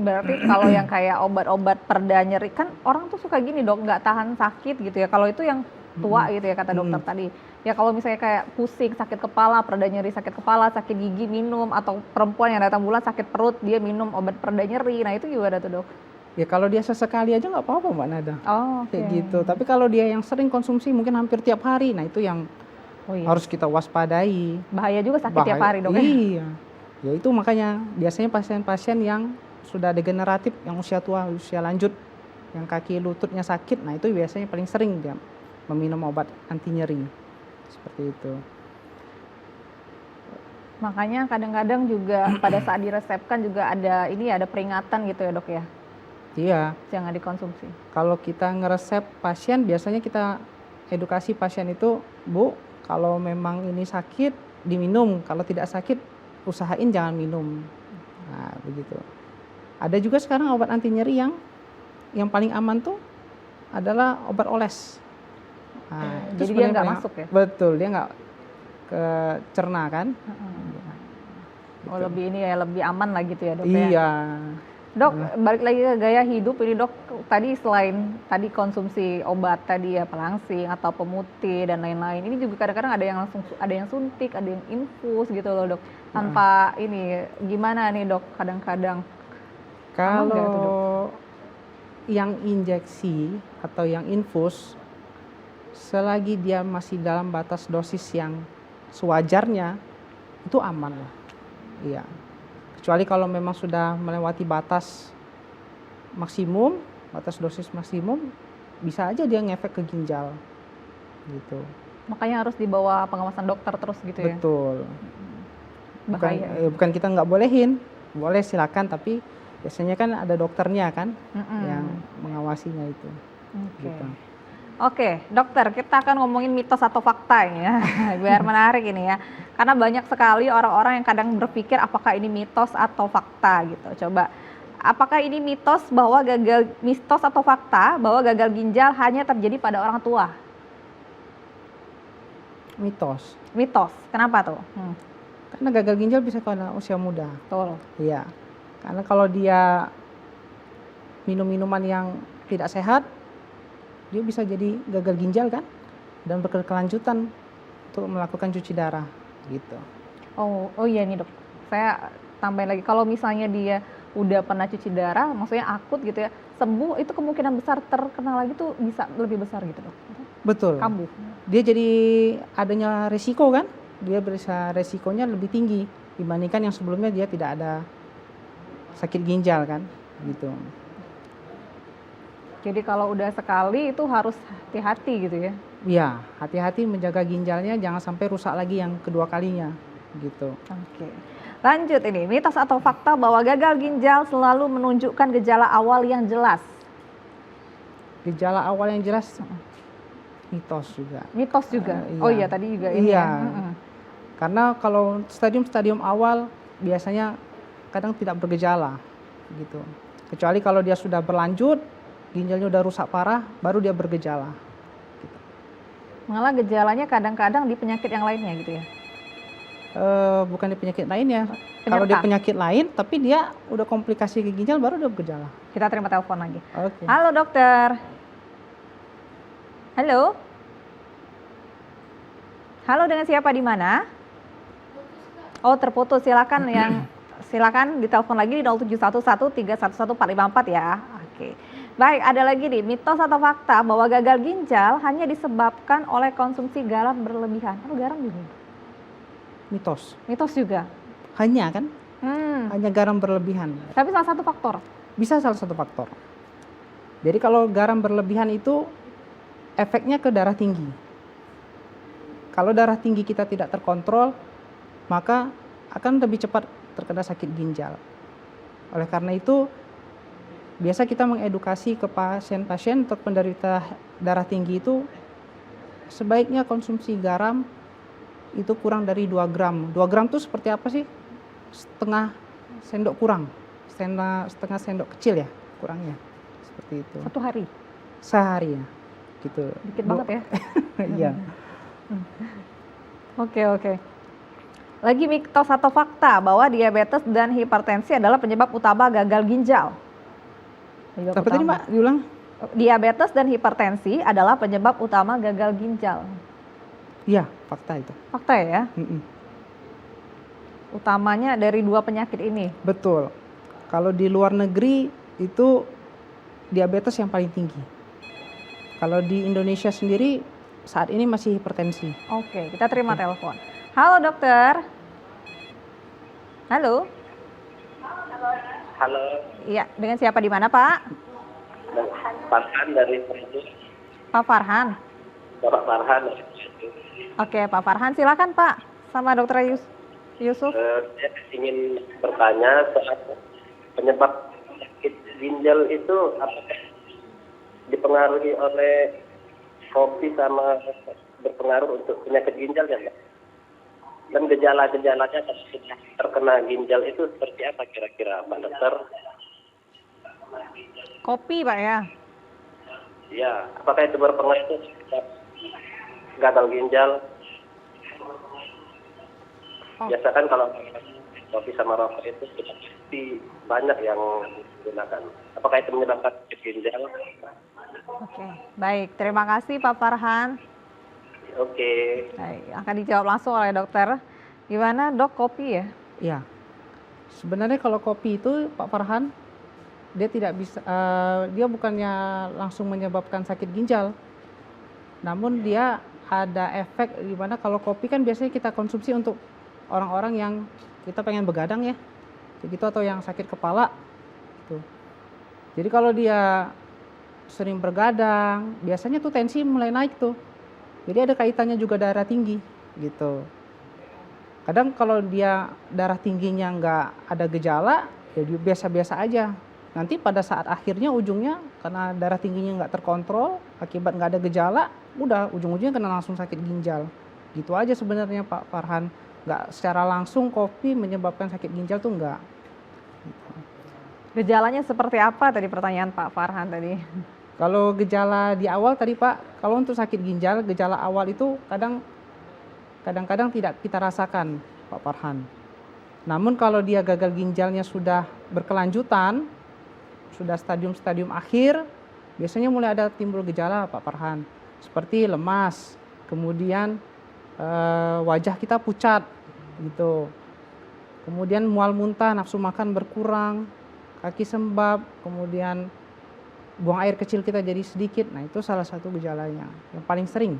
Berarti kalau yang kayak obat-obat pereda nyeri kan orang tuh suka gini dok, nggak tahan sakit gitu ya. Kalau itu yang tua gitu ya kata dokter tadi. Ya kalau misalnya kayak pusing, sakit kepala, pereda nyeri sakit kepala, sakit gigi minum, atau perempuan yang datang bulan sakit perut dia minum obat pereda nyeri. Nah itu gimana tuh dok? Ya kalau dia sesekali aja nggak apa-apa Mbak Nada. Oh, kayak gitu. Tapi kalau dia yang sering konsumsi mungkin hampir tiap hari, nah itu yang harus kita waspadai. Bahaya juga sakit tiap hari dok ya? Iya. Ya itu makanya biasanya pasien-pasien yang sudah degeneratif, yang usia tua, usia lanjut, yang kaki lututnya sakit, nah itu biasanya paling sering dia meminum obat anti nyeri. Seperti itu. Makanya kadang-kadang juga pada saat diresepkan juga ada peringatan gitu ya dok ya? Iya. Jangan dikonsumsi. Kalau kita ngeresep pasien, biasanya kita edukasi pasien itu, Bu, kalau memang ini sakit diminum, kalau tidak sakit usahain jangan minum. Nah begitu. Ada juga sekarang obat anti nyeri yang paling aman tuh adalah obat oles. Nah, jadi dia nggak masuk ya? Betul, dia nggak ke cerna kan. Oh lebih ini ya, lebih aman lah gitu ya dok iya. ya? Dok, balik lagi ke gaya hidup ini dok, tadi selain tadi konsumsi obat tadi ya pelangsing atau pemutih dan lain-lain, ini juga kadang-kadang ada yang suntik, ada yang infus gitu loh dok. Tanpa ini gimana nih dok kadang-kadang? Kalau yang injeksi atau yang infus, selagi dia masih dalam batas dosis yang sewajarnya, itu aman lah. Iya. Kecuali kalau memang sudah melewati batas maksimum, batas dosis maksimum, bisa aja dia ngefek ke ginjal. Gitu. Makanya harus dibawa pengawasan dokter terus gitu ya? Betul. Bahaya. Bukan kita nggak bolehin, boleh silakan, tapi biasanya kan ada dokternya kan yang mengawasinya itu. Gitu. Oke, dokter, kita akan ngomongin mitos atau fakta ini ya, biar menarik ini ya. Karena banyak sekali orang-orang yang kadang berpikir apakah ini mitos atau fakta gitu. Coba, apakah ini mitos atau fakta bahwa gagal ginjal hanya terjadi pada orang tua? Mitos. Mitos, kenapa tuh? Karena gagal ginjal bisa karena usia muda. Betul. Iya. Karena kalau dia minum minuman yang tidak sehat, dia bisa jadi gagal ginjal kan, dan berkelanjutan untuk melakukan cuci darah gitu. Oh iya nih dok, saya tambahin lagi, kalau misalnya dia udah pernah cuci darah, maksudnya akut gitu ya, sembuh itu kemungkinan besar terkena lagi tuh bisa lebih besar gitu dok? Betul. Kambuh. Dia jadi adanya resiko kan, dia bisa resikonya lebih tinggi dibandingkan yang sebelumnya dia tidak ada sakit ginjal kan, gitu. Jadi kalau udah sekali itu harus hati-hati gitu ya? Iya, hati-hati menjaga ginjalnya jangan sampai rusak lagi yang kedua kalinya, gitu. Oke. Lanjut ini, mitos atau fakta bahwa gagal ginjal selalu menunjukkan gejala awal yang jelas? Gejala awal yang jelas, mitos juga. Mitos juga? Iya. Oh iya tadi juga ini iya. ya? Karena kalau stadium-stadium awal biasanya kadang tidak bergejala, gitu. Kecuali kalau dia sudah berlanjut, ginjalnya udah rusak parah, baru dia bergejala. Gitu. Malah gejalanya kadang-kadang di penyakit yang lainnya gitu ya? Bukan di penyakit lainnya. Kalau dia penyakit lain, tapi dia udah komplikasi ke ginjal, baru dia bergejala. Kita terima telepon lagi. Oke. Halo dokter. Halo. Halo, dengan siapa di mana? Oh terputus, silakan ditelepon lagi di 0711311454 ya. Oke. Baik, ada lagi nih, mitos atau fakta bahwa gagal ginjal hanya disebabkan oleh konsumsi garam berlebihan. Oh, garam juga? Mitos. Mitos juga? Hanya kan? Hanya garam berlebihan. Tapi salah satu faktor. Bisa salah satu faktor. Jadi kalau garam berlebihan itu efeknya ke darah tinggi. Kalau darah tinggi kita tidak terkontrol, maka akan lebih cepat terkena sakit ginjal. Oleh karena itu, biasa kita mengedukasi ke pasien-pasien untuk penderita darah tinggi itu sebaiknya konsumsi garam itu kurang dari 2 gram. 2 gram itu seperti apa sih? Setengah sendok kurang. Setengah sendok kecil ya kurangnya. Seperti itu. Satu hari? Sehari ya. Gitu. Dikit banget ya? Iya. Oke. Lagi mitos atau fakta bahwa diabetes dan hipertensi adalah penyebab utama gagal ginjal. Apa tadi Mbak? Diulang? Diabetes dan hipertensi adalah penyebab utama gagal ginjal. Iya, fakta itu. Fakta ya? Utamanya dari 2 penyakit ini. Betul. Kalau di luar negeri itu diabetes yang paling tinggi. Kalau di Indonesia sendiri saat ini masih hipertensi. Oke, kita terima telepon. Halo dokter. Halo. Halo, Iya, dengan siapa di mana Pak? Farhan dari Cianjur. Pak Farhan. Bapak Farhan dari Cianjur. Oke, Pak Farhan silakan Pak sama dokter Yusuf. Saya ingin bertanya soal penyebab sakit ginjal itu apakah dipengaruhi oleh kopi sama berpengaruh untuk penyakit ginjal ya Mbak? Dan gejala-gejalanya terkena ginjal itu seperti apa kira-kira Pak Dokter? Kopi Pak ya? Ya, apakah itu berpengaruh itu gagal ginjal? Biasa kan kalau kopi sama rokok itu pasti banyak yang digunakan. Apakah itu menyebabkan sakit ginjal? Oke, baik. Terima kasih Pak Farhan. Oke. Baik, akan dijawab langsung oleh dokter. Gimana dok, kopi ya? Iya. Sebenarnya kalau kopi itu Pak Farhan, dia tidak bisa, dia bukannya langsung menyebabkan sakit ginjal. Namun dia ada efek di mana kalau kopi kan biasanya kita konsumsi untuk orang-orang yang kita pengen begadang ya, begitu, atau yang sakit kepala. Gitu. Jadi kalau dia sering bergadang, biasanya tuh tensi mulai naik tuh. Jadi ada kaitannya juga darah tinggi gitu. Kadang kalau dia darah tingginya nggak ada gejala, ya dia biasa-biasa aja. Nanti pada saat akhirnya ujungnya karena darah tingginya nggak terkontrol, akibat nggak ada gejala, udah ujung-ujungnya kena langsung sakit ginjal. Gitu aja sebenarnya Pak Farhan. Nggak secara langsung kopi menyebabkan sakit ginjal tuh nggak. Gitu. Gejalanya seperti apa tadi pertanyaan Pak Farhan tadi? Kalau gejala di awal tadi Pak, kalau untuk sakit ginjal, gejala awal itu kadang-kadang tidak kita rasakan Pak Farhan. Namun kalau dia gagal ginjalnya sudah berkelanjutan, sudah stadium-stadium akhir, biasanya mulai ada timbul gejala Pak Farhan. Seperti lemas, kemudian wajah kita pucat gitu. Kemudian mual muntah, nafsu makan berkurang, kaki sembab, kemudian buang air kecil kita jadi sedikit. Nah, itu salah satu gejalanya yang paling sering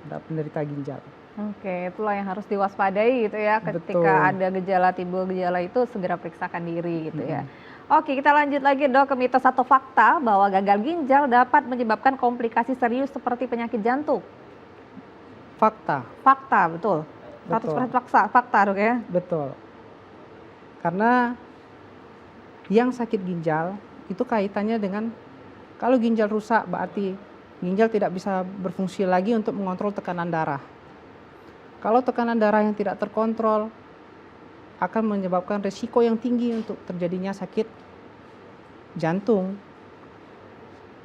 pada penderita ginjal. Oke, itulah yang harus diwaspadai gitu ya. Ketika ada gejala, timbul gejala itu segera periksakan diri gitu ya. Oke, kita lanjut lagi dok ke mitos atau fakta bahwa gagal ginjal dapat menyebabkan komplikasi serius seperti penyakit jantung. Fakta. Fakta, betul. 100% fakta dok ya. Betul. Karena yang sakit ginjal itu kaitannya dengan kalau ginjal rusak berarti ginjal tidak bisa berfungsi lagi untuk mengontrol tekanan darah. Kalau tekanan darah yang tidak terkontrol akan menyebabkan resiko yang tinggi untuk terjadinya sakit jantung.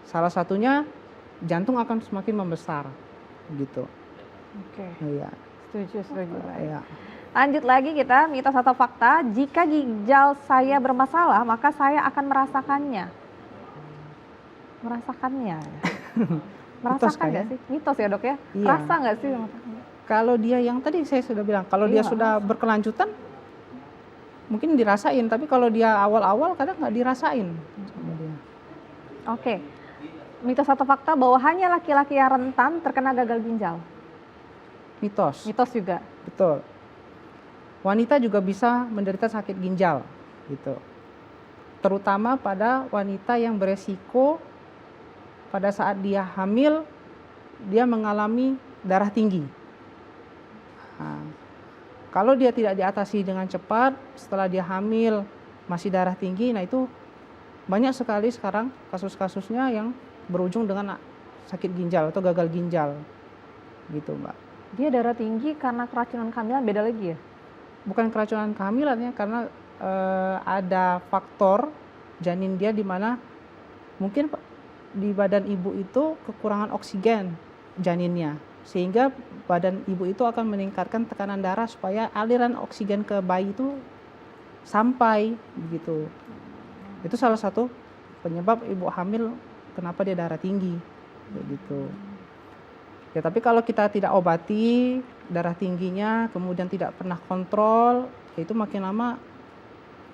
Salah satunya jantung akan semakin membesar gitu. Oke. Iya. Setuju. Iya. Lanjut lagi kita, mitos atau fakta, jika ginjal saya bermasalah, maka saya akan merasakannya. Merasakan nggak sih? Mitos ya dok ya? Iya. Rasa nggak sih? Kalau dia yang tadi saya sudah bilang, kalau dia sudah berkelanjutan, mungkin dirasain. Tapi kalau dia awal-awal kadang nggak dirasain sama dia. Oke, mitos atau fakta bahwa hanya laki-laki yang rentan terkena gagal ginjal? Mitos. Mitos juga? Betul. wanita juga bisa menderita sakit ginjal gitu. Terutama pada wanita yang beresiko pada saat dia hamil, dia mengalami darah tinggi. Nah, kalau dia tidak diatasi dengan cepat, setelah dia hamil masih darah tinggi, nah itu banyak sekali sekarang kasus-kasusnya yang berujung dengan sakit ginjal atau gagal ginjal gitu, Mbak. Dia darah tinggi karena keracunan kehamilan, beda lagi ya? Bukan keracunan kehamilan ya, karena ada faktor janin dia di mana mungkin di badan ibu itu kekurangan oksigen janinnya, sehingga badan ibu itu akan meningkatkan tekanan darah supaya aliran oksigen ke bayi itu sampai begitu. Itu salah satu penyebab ibu hamil kenapa dia darah tinggi begitu. Ya, tapi kalau kita tidak obati darah tingginya, kemudian tidak pernah kontrol, ya itu makin lama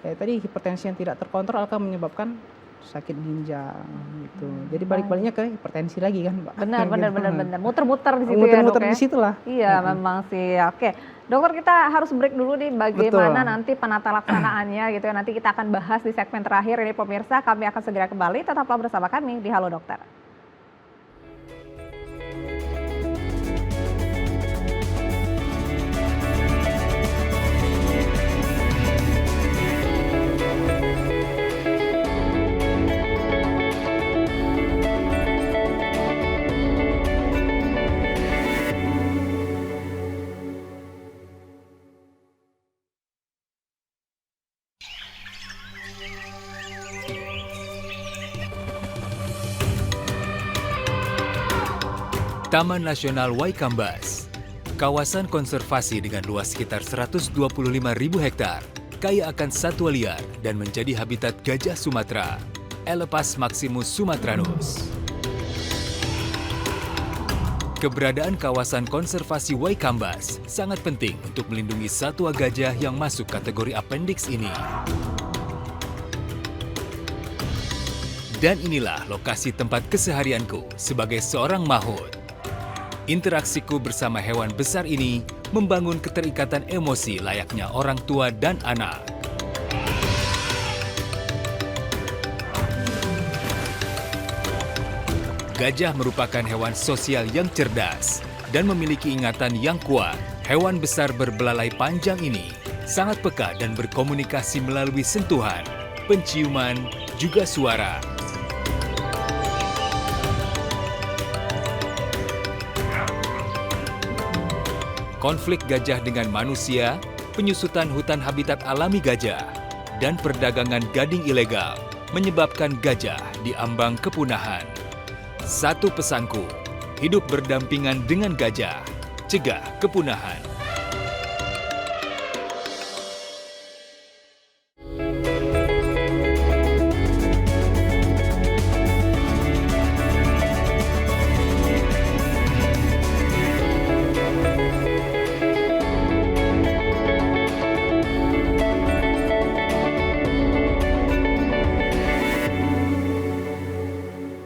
kayak tadi hipertensi yang tidak terkontrol akan menyebabkan sakit ginjal gitu. Jadi balik-baliknya ke hipertensi lagi kan, Mbak. Benar. Muter-muter di situ Muter-muter ya, Dok, di situlah. Iya, memang sih. Oke. Dokter, kita harus break dulu nih, bagaimana nanti penata laksanaannya gitu ya. Nanti kita akan bahas di segmen terakhir ini pemirsa. Kami akan segera kembali, tetaplah bersama kami di Halo Dokter. Taman Nasional Waikambas, kawasan konservasi dengan luas sekitar 125.000 hektar, kaya akan satwa liar dan menjadi habitat gajah Sumatera, Elepas maximus sumatranus. Keberadaan kawasan konservasi Waikambas sangat penting untuk melindungi satwa gajah yang masuk kategori appendix ini. Dan inilah lokasi tempat keseharianku sebagai seorang mahout. Interaksiku bersama hewan besar ini membangun keterikatan emosi layaknya orang tua dan anak. Gajah merupakan hewan sosial yang cerdas dan memiliki ingatan yang kuat. Hewan besar berbelalai panjang ini sangat peka dan berkomunikasi melalui sentuhan, penciuman, juga suara. Konflik gajah dengan manusia, penyusutan hutan habitat alami gajah, dan perdagangan gading ilegal menyebabkan gajah diambang kepunahan. Satu pesanku, hidup berdampingan dengan gajah, cegah kepunahan.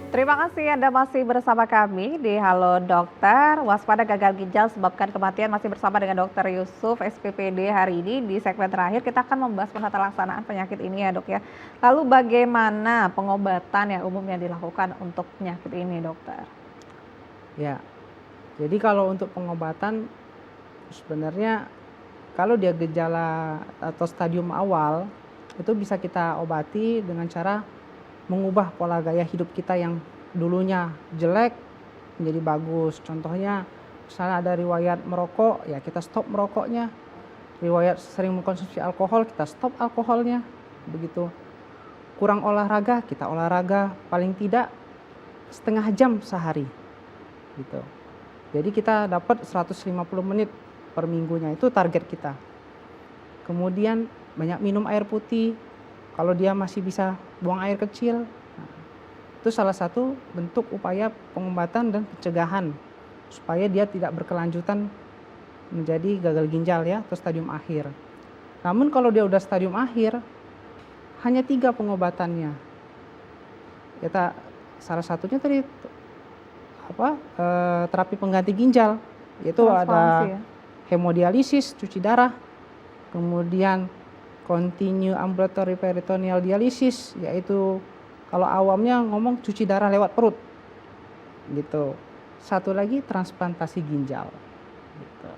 Terima kasih Anda masih bersama kami di Halo Dokter. Waspada gagal ginjal sebabkan kematian, masih bersama dengan Dr. Yusuf, SPPD. Hari ini di segmen terakhir kita akan membahas penata laksanaan penyakit ini ya, Dok ya. Lalu bagaimana pengobatan yang umumnya dilakukan untuk penyakit ini, Dokter? Ya, jadi kalau untuk pengobatan sebenarnya kalau dia gejala atau stadium awal itu bisa kita obati dengan cara mengubah pola gaya hidup kita yang dulunya jelek menjadi bagus. Contohnya misalnya ada riwayat merokok, ya kita stop merokoknya. Riwayat sering mengkonsumsi alkohol, kita stop alkoholnya. Begitu. Kurang olahraga, kita olahraga paling tidak setengah jam sehari. Gitu. Jadi kita dapat 150 menit per minggunya, itu target kita. Kemudian banyak minum air putih. Kalau dia masih bisa buang air kecil, itu salah satu bentuk upaya pengobatan dan pencegahan supaya dia tidak berkelanjutan menjadi gagal ginjal ya atau stadium akhir. Namun kalau dia udah stadium akhir, hanya 3 pengobatannya. Kita salah satunya tadi terapi pengganti ginjal, yaitu ada hemodialisis, cuci darah, kemudian continue ambulatory peritoneal dialysis, yaitu kalau awamnya ngomong cuci darah lewat perut gitu. Satu lagi transplantasi ginjal gitu.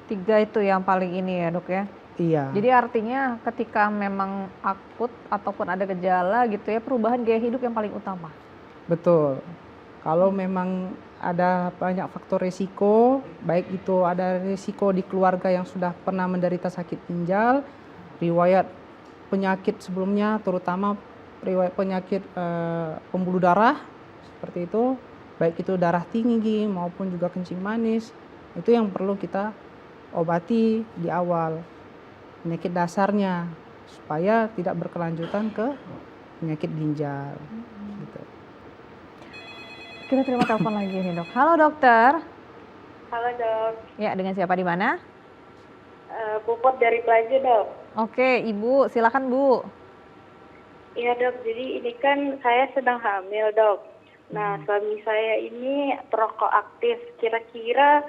3 itu yang paling ini ya dok ya. Iya. Jadi artinya ketika memang akut ataupun ada gejala gitu ya, perubahan gaya hidup yang paling utama. Betul. Kalau memang ada banyak faktor resiko, baik itu ada resiko di keluarga yang sudah pernah menderita sakit ginjal, riwayat penyakit sebelumnya, terutama riwayat penyakit pembuluh darah, seperti itu, baik itu darah tinggi maupun juga kencing manis, itu yang perlu kita obati di awal, penyakit dasarnya, supaya tidak berkelanjutan ke penyakit ginjal. Gitu. Kita terima telepon lagi nih dok. Halo dokter. Halo dok. Ya, dengan siapa di mana? Puput dari Pelaju dok. Oke, ibu silakan bu. Iya dok, jadi ini kan saya sedang hamil dok. Nah suami saya ini perokok aktif. Kira-kira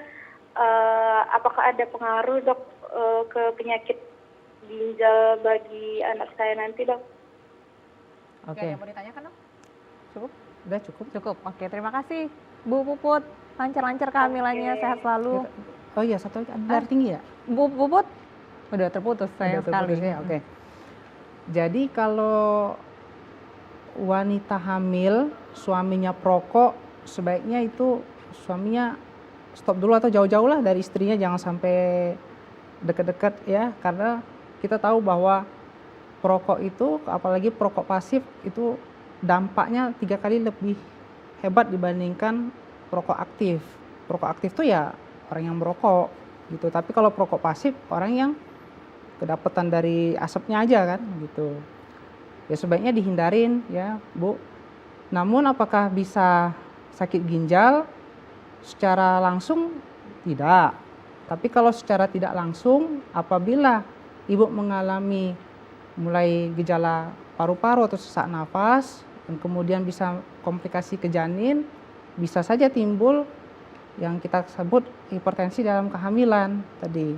apakah ada pengaruh dok ke penyakit ginjal bagi anak saya nanti dok? Oke. Yang mau ditanyakan dok? Cukup? Udah cukup. Cukup. Oke, terima kasih Bu Puput. Lancar-lancar kehamilannya, sehat selalu. Oh iya, satu lagi, darah tinggi ya? Bu Puput? Udah terputus, sayang sekali. Ya, oke. Jadi kalau wanita hamil, suaminya perokok, sebaiknya itu suaminya stop dulu atau jauh-jauh lah dari istrinya, jangan sampai dekat-dekat ya, karena kita tahu bahwa perokok itu, apalagi perokok pasif, itu dampaknya 3 kali lebih hebat dibandingkan perokok aktif. Perokok aktif tuh ya orang yang merokok gitu, tapi kalau perokok pasif orang yang kedapatan dari asapnya aja kan gitu. Ya sebaiknya dihindarin ya Bu. Namun apakah bisa sakit ginjal secara langsung? Tidak. Tapi kalau secara tidak langsung, apabila ibu mengalami mulai gejala paru-paru atau sesak nafas, dan kemudian bisa komplikasi ke janin, bisa saja timbul yang kita sebut hipertensi dalam kehamilan tadi.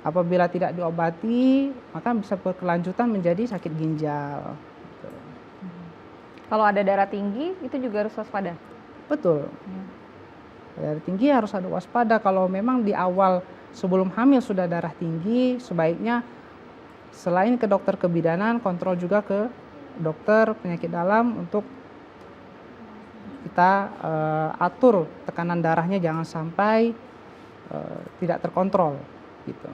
Apabila tidak diobati, maka bisa berkelanjutan menjadi sakit ginjal. Kalau ada darah tinggi, itu juga harus waspada? Betul. Darah tinggi harus ada waspada. Kalau memang di awal sebelum hamil sudah darah tinggi, sebaiknya selain ke dokter kebidanan, kontrol juga ke dokter penyakit dalam untuk kita atur tekanan darahnya jangan sampai tidak terkontrol gitu.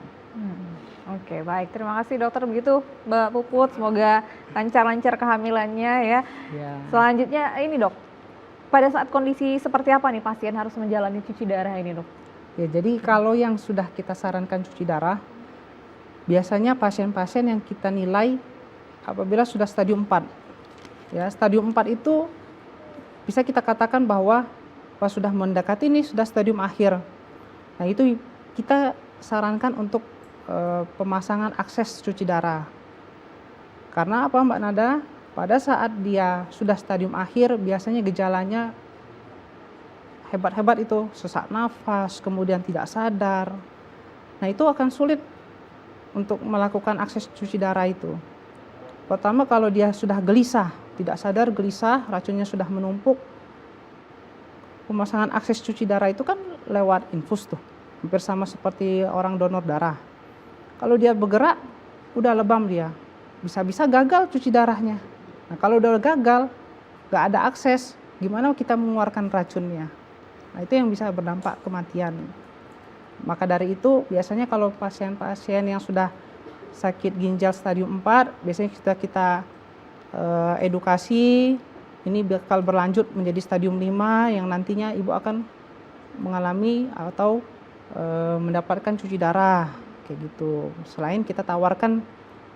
Oke, baik. Terima kasih dokter begitu Mbak Puput. Semoga lancar-lancar kehamilannya ya. Ya. Selanjutnya ini dok, pada saat kondisi seperti apa nih pasien harus menjalani cuci darah ini dok? Ya, jadi kalau yang sudah kita sarankan cuci darah, biasanya pasien-pasien yang kita nilai apabila sudah stadium 4. Ya, stadium 4 itu bisa kita katakan bahwa sudah mendekati ini sudah stadium akhir. Nah, itu kita sarankan untuk pemasangan akses cuci darah. Karena apa Mbak Nada? Pada saat dia sudah stadium akhir, biasanya gejalanya hebat-hebat itu, sesak nafas, kemudian tidak sadar. Nah, itu akan sulit untuk melakukan akses cuci darah itu. Pertama, kalau dia sudah gelisah, tidak sadar gelisah, racunnya sudah menumpuk, pemasangan akses cuci darah itu kan lewat infus tuh, hampir sama seperti orang donor darah. Kalau dia bergerak, udah lebam dia, bisa-bisa gagal cuci darahnya. Nah, kalau udah gagal, gak ada akses, gimana kita mengeluarkan racunnya? Nah, itu yang bisa berdampak kematian. Maka dari itu, biasanya kalau pasien-pasien yang sudah sakit ginjal stadium 4, biasanya kita edukasi, ini bakal berlanjut menjadi stadium 5 yang nantinya ibu akan mengalami atau mendapatkan cuci darah kayak gitu. Selain kita tawarkan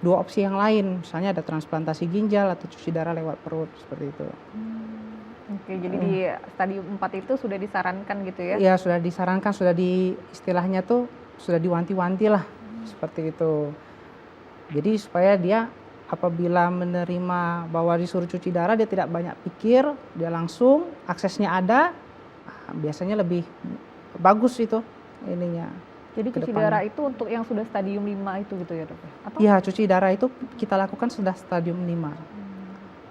2 opsi yang lain, misalnya ada transplantasi ginjal atau cuci darah lewat perut seperti itu. Oke, jadi di stadium 4 itu sudah disarankan gitu ya? Iya, sudah disarankan, sudah di istilahnya tuh sudah diwanti-wanti lah seperti itu. Jadi supaya dia apabila menerima bahwa disuruh cuci darah, dia tidak banyak pikir, dia langsung aksesnya ada, biasanya lebih bagus itu ininya Jadi ke cuci depannya. darah itu untuk yang sudah stadium 5 itu gitu ya dok? Atau Iya, cuci darah itu kita lakukan sudah stadium 5.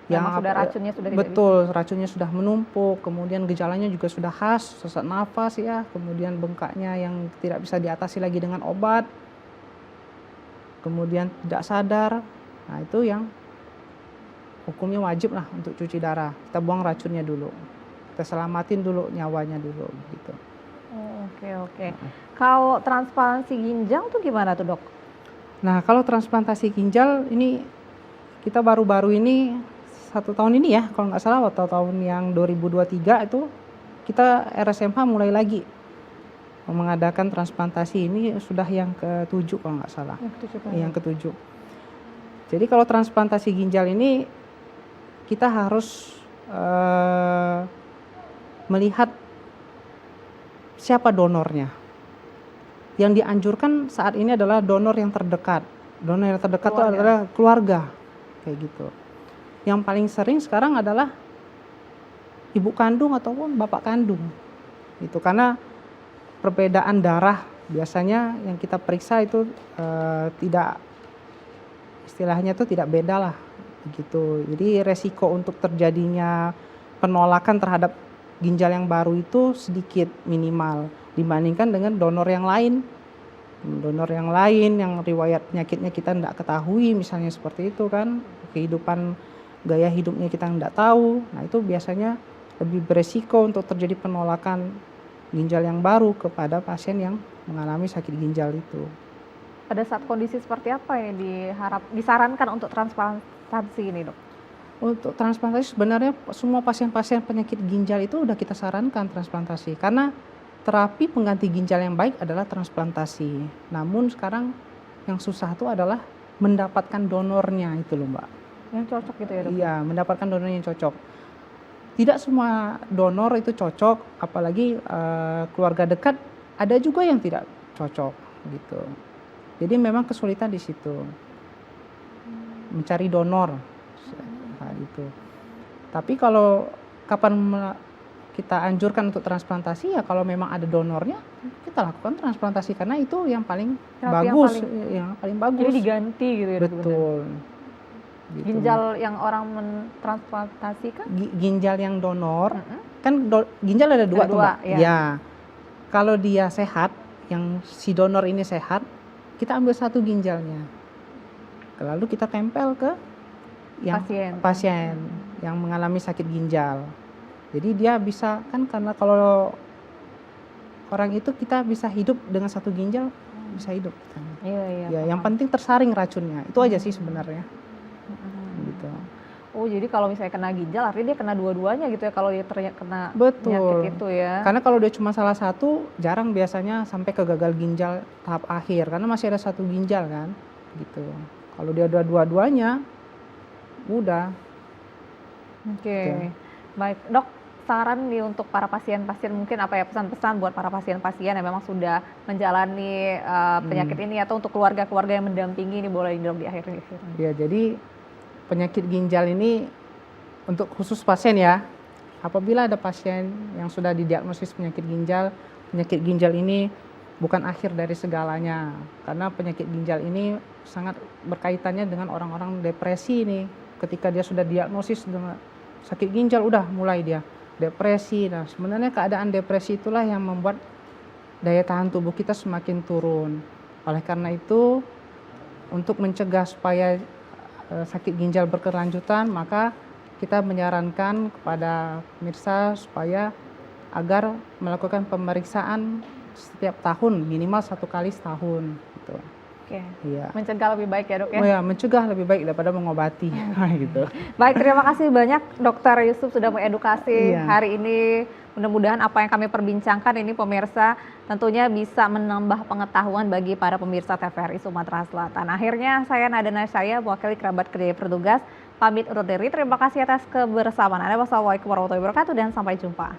memang sudah racunnya sudah tidak betul, racunnya sudah menumpuk, kemudian gejalanya juga sudah khas, sesak nafas ya, kemudian bengkaknya yang tidak bisa diatasi lagi dengan obat, kemudian tidak sadar. Nah itu yang hukumnya wajib lah untuk cuci darah. Kita buang racunnya dulu, kita selamatin dulu nyawanya dulu gitu. Oh, oke. Kalau transplantasi ginjal tuh gimana tuh dok? Nah kalau transplantasi ginjal ini kita baru-baru ini 1 tahun ini ya, kalau nggak salah waktu tahun yang 2023 itu kita RSMH mulai lagi mengadakan transplantasi. Ini sudah yang ke-7 kalau nggak salah. Yang ke-7. Jadi kalau transplantasi ginjal ini kita harus melihat siapa donornya. Yang dianjurkan saat ini adalah donor yang terdekat. Donor yang terdekat itu adalah keluarga, kayak gitu. Yang paling sering sekarang adalah ibu kandung ataupun bapak kandung, gitu. Karena perbedaan darah biasanya yang kita periksa itu tidak, istilahnya itu tidak beda lah, begitu. Jadi resiko untuk terjadinya penolakan terhadap ginjal yang baru itu sedikit, minimal dibandingkan dengan donor yang lain. Donor yang lain yang riwayat penyakitnya kita tidak ketahui, misalnya seperti itu kan, kehidupan gaya hidupnya kita tidak tahu. Nah itu biasanya lebih beresiko untuk terjadi penolakan ginjal yang baru kepada pasien yang mengalami sakit ginjal itu. Pada saat kondisi seperti apa yang disarankan untuk transplantasi ini dok? Untuk transplantasi sebenarnya semua pasien-pasien penyakit ginjal itu udah kita sarankan transplantasi, karena terapi pengganti ginjal yang baik adalah transplantasi. Namun sekarang yang susah itu adalah mendapatkan donornya itu loh Mbak. Yang cocok gitu ya dok? Iya, mendapatkan donor yang cocok. Tidak semua donor itu cocok, apalagi keluarga dekat ada juga yang tidak cocok gitu. Jadi memang kesulitan di situ, mencari donor, nah, gitu. Tapi kalau kapan kita anjurkan untuk transplantasi ya kalau memang ada donornya kita lakukan transplantasi, karena itu yang paling bagus, yang paling bagus. Jadi diganti gitu ya dok? Betul. Gitu. Ginjal yang orang mentransplantasi kan? Ginjal yang donor, kan ginjal ada dua tuh Mbak. Ya. Kalau dia sehat, yang si donor ini sehat, kita ambil 1 ginjalnya. Lalu kita tempel ke yang pasien yang mengalami sakit ginjal. Jadi dia bisa kan, karena kalau orang itu kita bisa hidup dengan 1 ginjal, bisa hidup. Iya. Ya, yang penting tersaring racunnya. Itu aja sih sebenarnya. Gitu. Oh jadi kalau misalnya kena ginjal artinya dia kena dua-duanya gitu ya kalau dia kena Betul. penyakit itu ya. Karena kalau dia cuma salah satu jarang biasanya sampai ke gagal ginjal tahap akhir, karena masih ada 1 ginjal kan gitu. Kalau dia ada dua-duanya udah. Oke. Baik dok, saran nih untuk para pasien-pasien, mungkin apa ya pesan-pesan buat para pasien-pasien yang memang sudah menjalani penyakit ini, atau untuk keluarga-keluarga yang mendampingi ini, boleh dok di akhir. Ya jadi penyakit ginjal ini untuk khusus pasien ya. Apabila ada pasien yang sudah didiagnosis penyakit ginjal ini bukan akhir dari segalanya. Karena penyakit ginjal ini sangat berkaitannya dengan orang-orang depresi ini. Ketika dia sudah diagnosis dengan sakit ginjal, udah mulai dia depresi. Nah, sebenarnya keadaan depresi itulah yang membuat daya tahan tubuh kita semakin turun. Oleh karena itu, untuk mencegah supaya sakit ginjal berkelanjutan, maka kita menyarankan kepada pemirsa supaya agar melakukan pemeriksaan setiap tahun, minimal 1 kali setahun gitu. Oke. Iya. Mencegah lebih baik ya dok ya? Oh ya, mencegah lebih baik daripada mengobati. Gitu. Baik, terima kasih banyak Dr. Yusuf sudah mengedukasi hari ini. Mudah-mudahan apa yang kami perbincangkan ini pemirsa tentunya bisa menambah pengetahuan bagi para pemirsa TVRI Sumatera Selatan. Akhirnya saya Nada Nasyaya, wakil kerabat kerja bertugas, pamit undur diri. Terima kasih atas kebersamaan Anda. Wassalamualaikum warahmatullahi wabarakatuh dan sampai jumpa.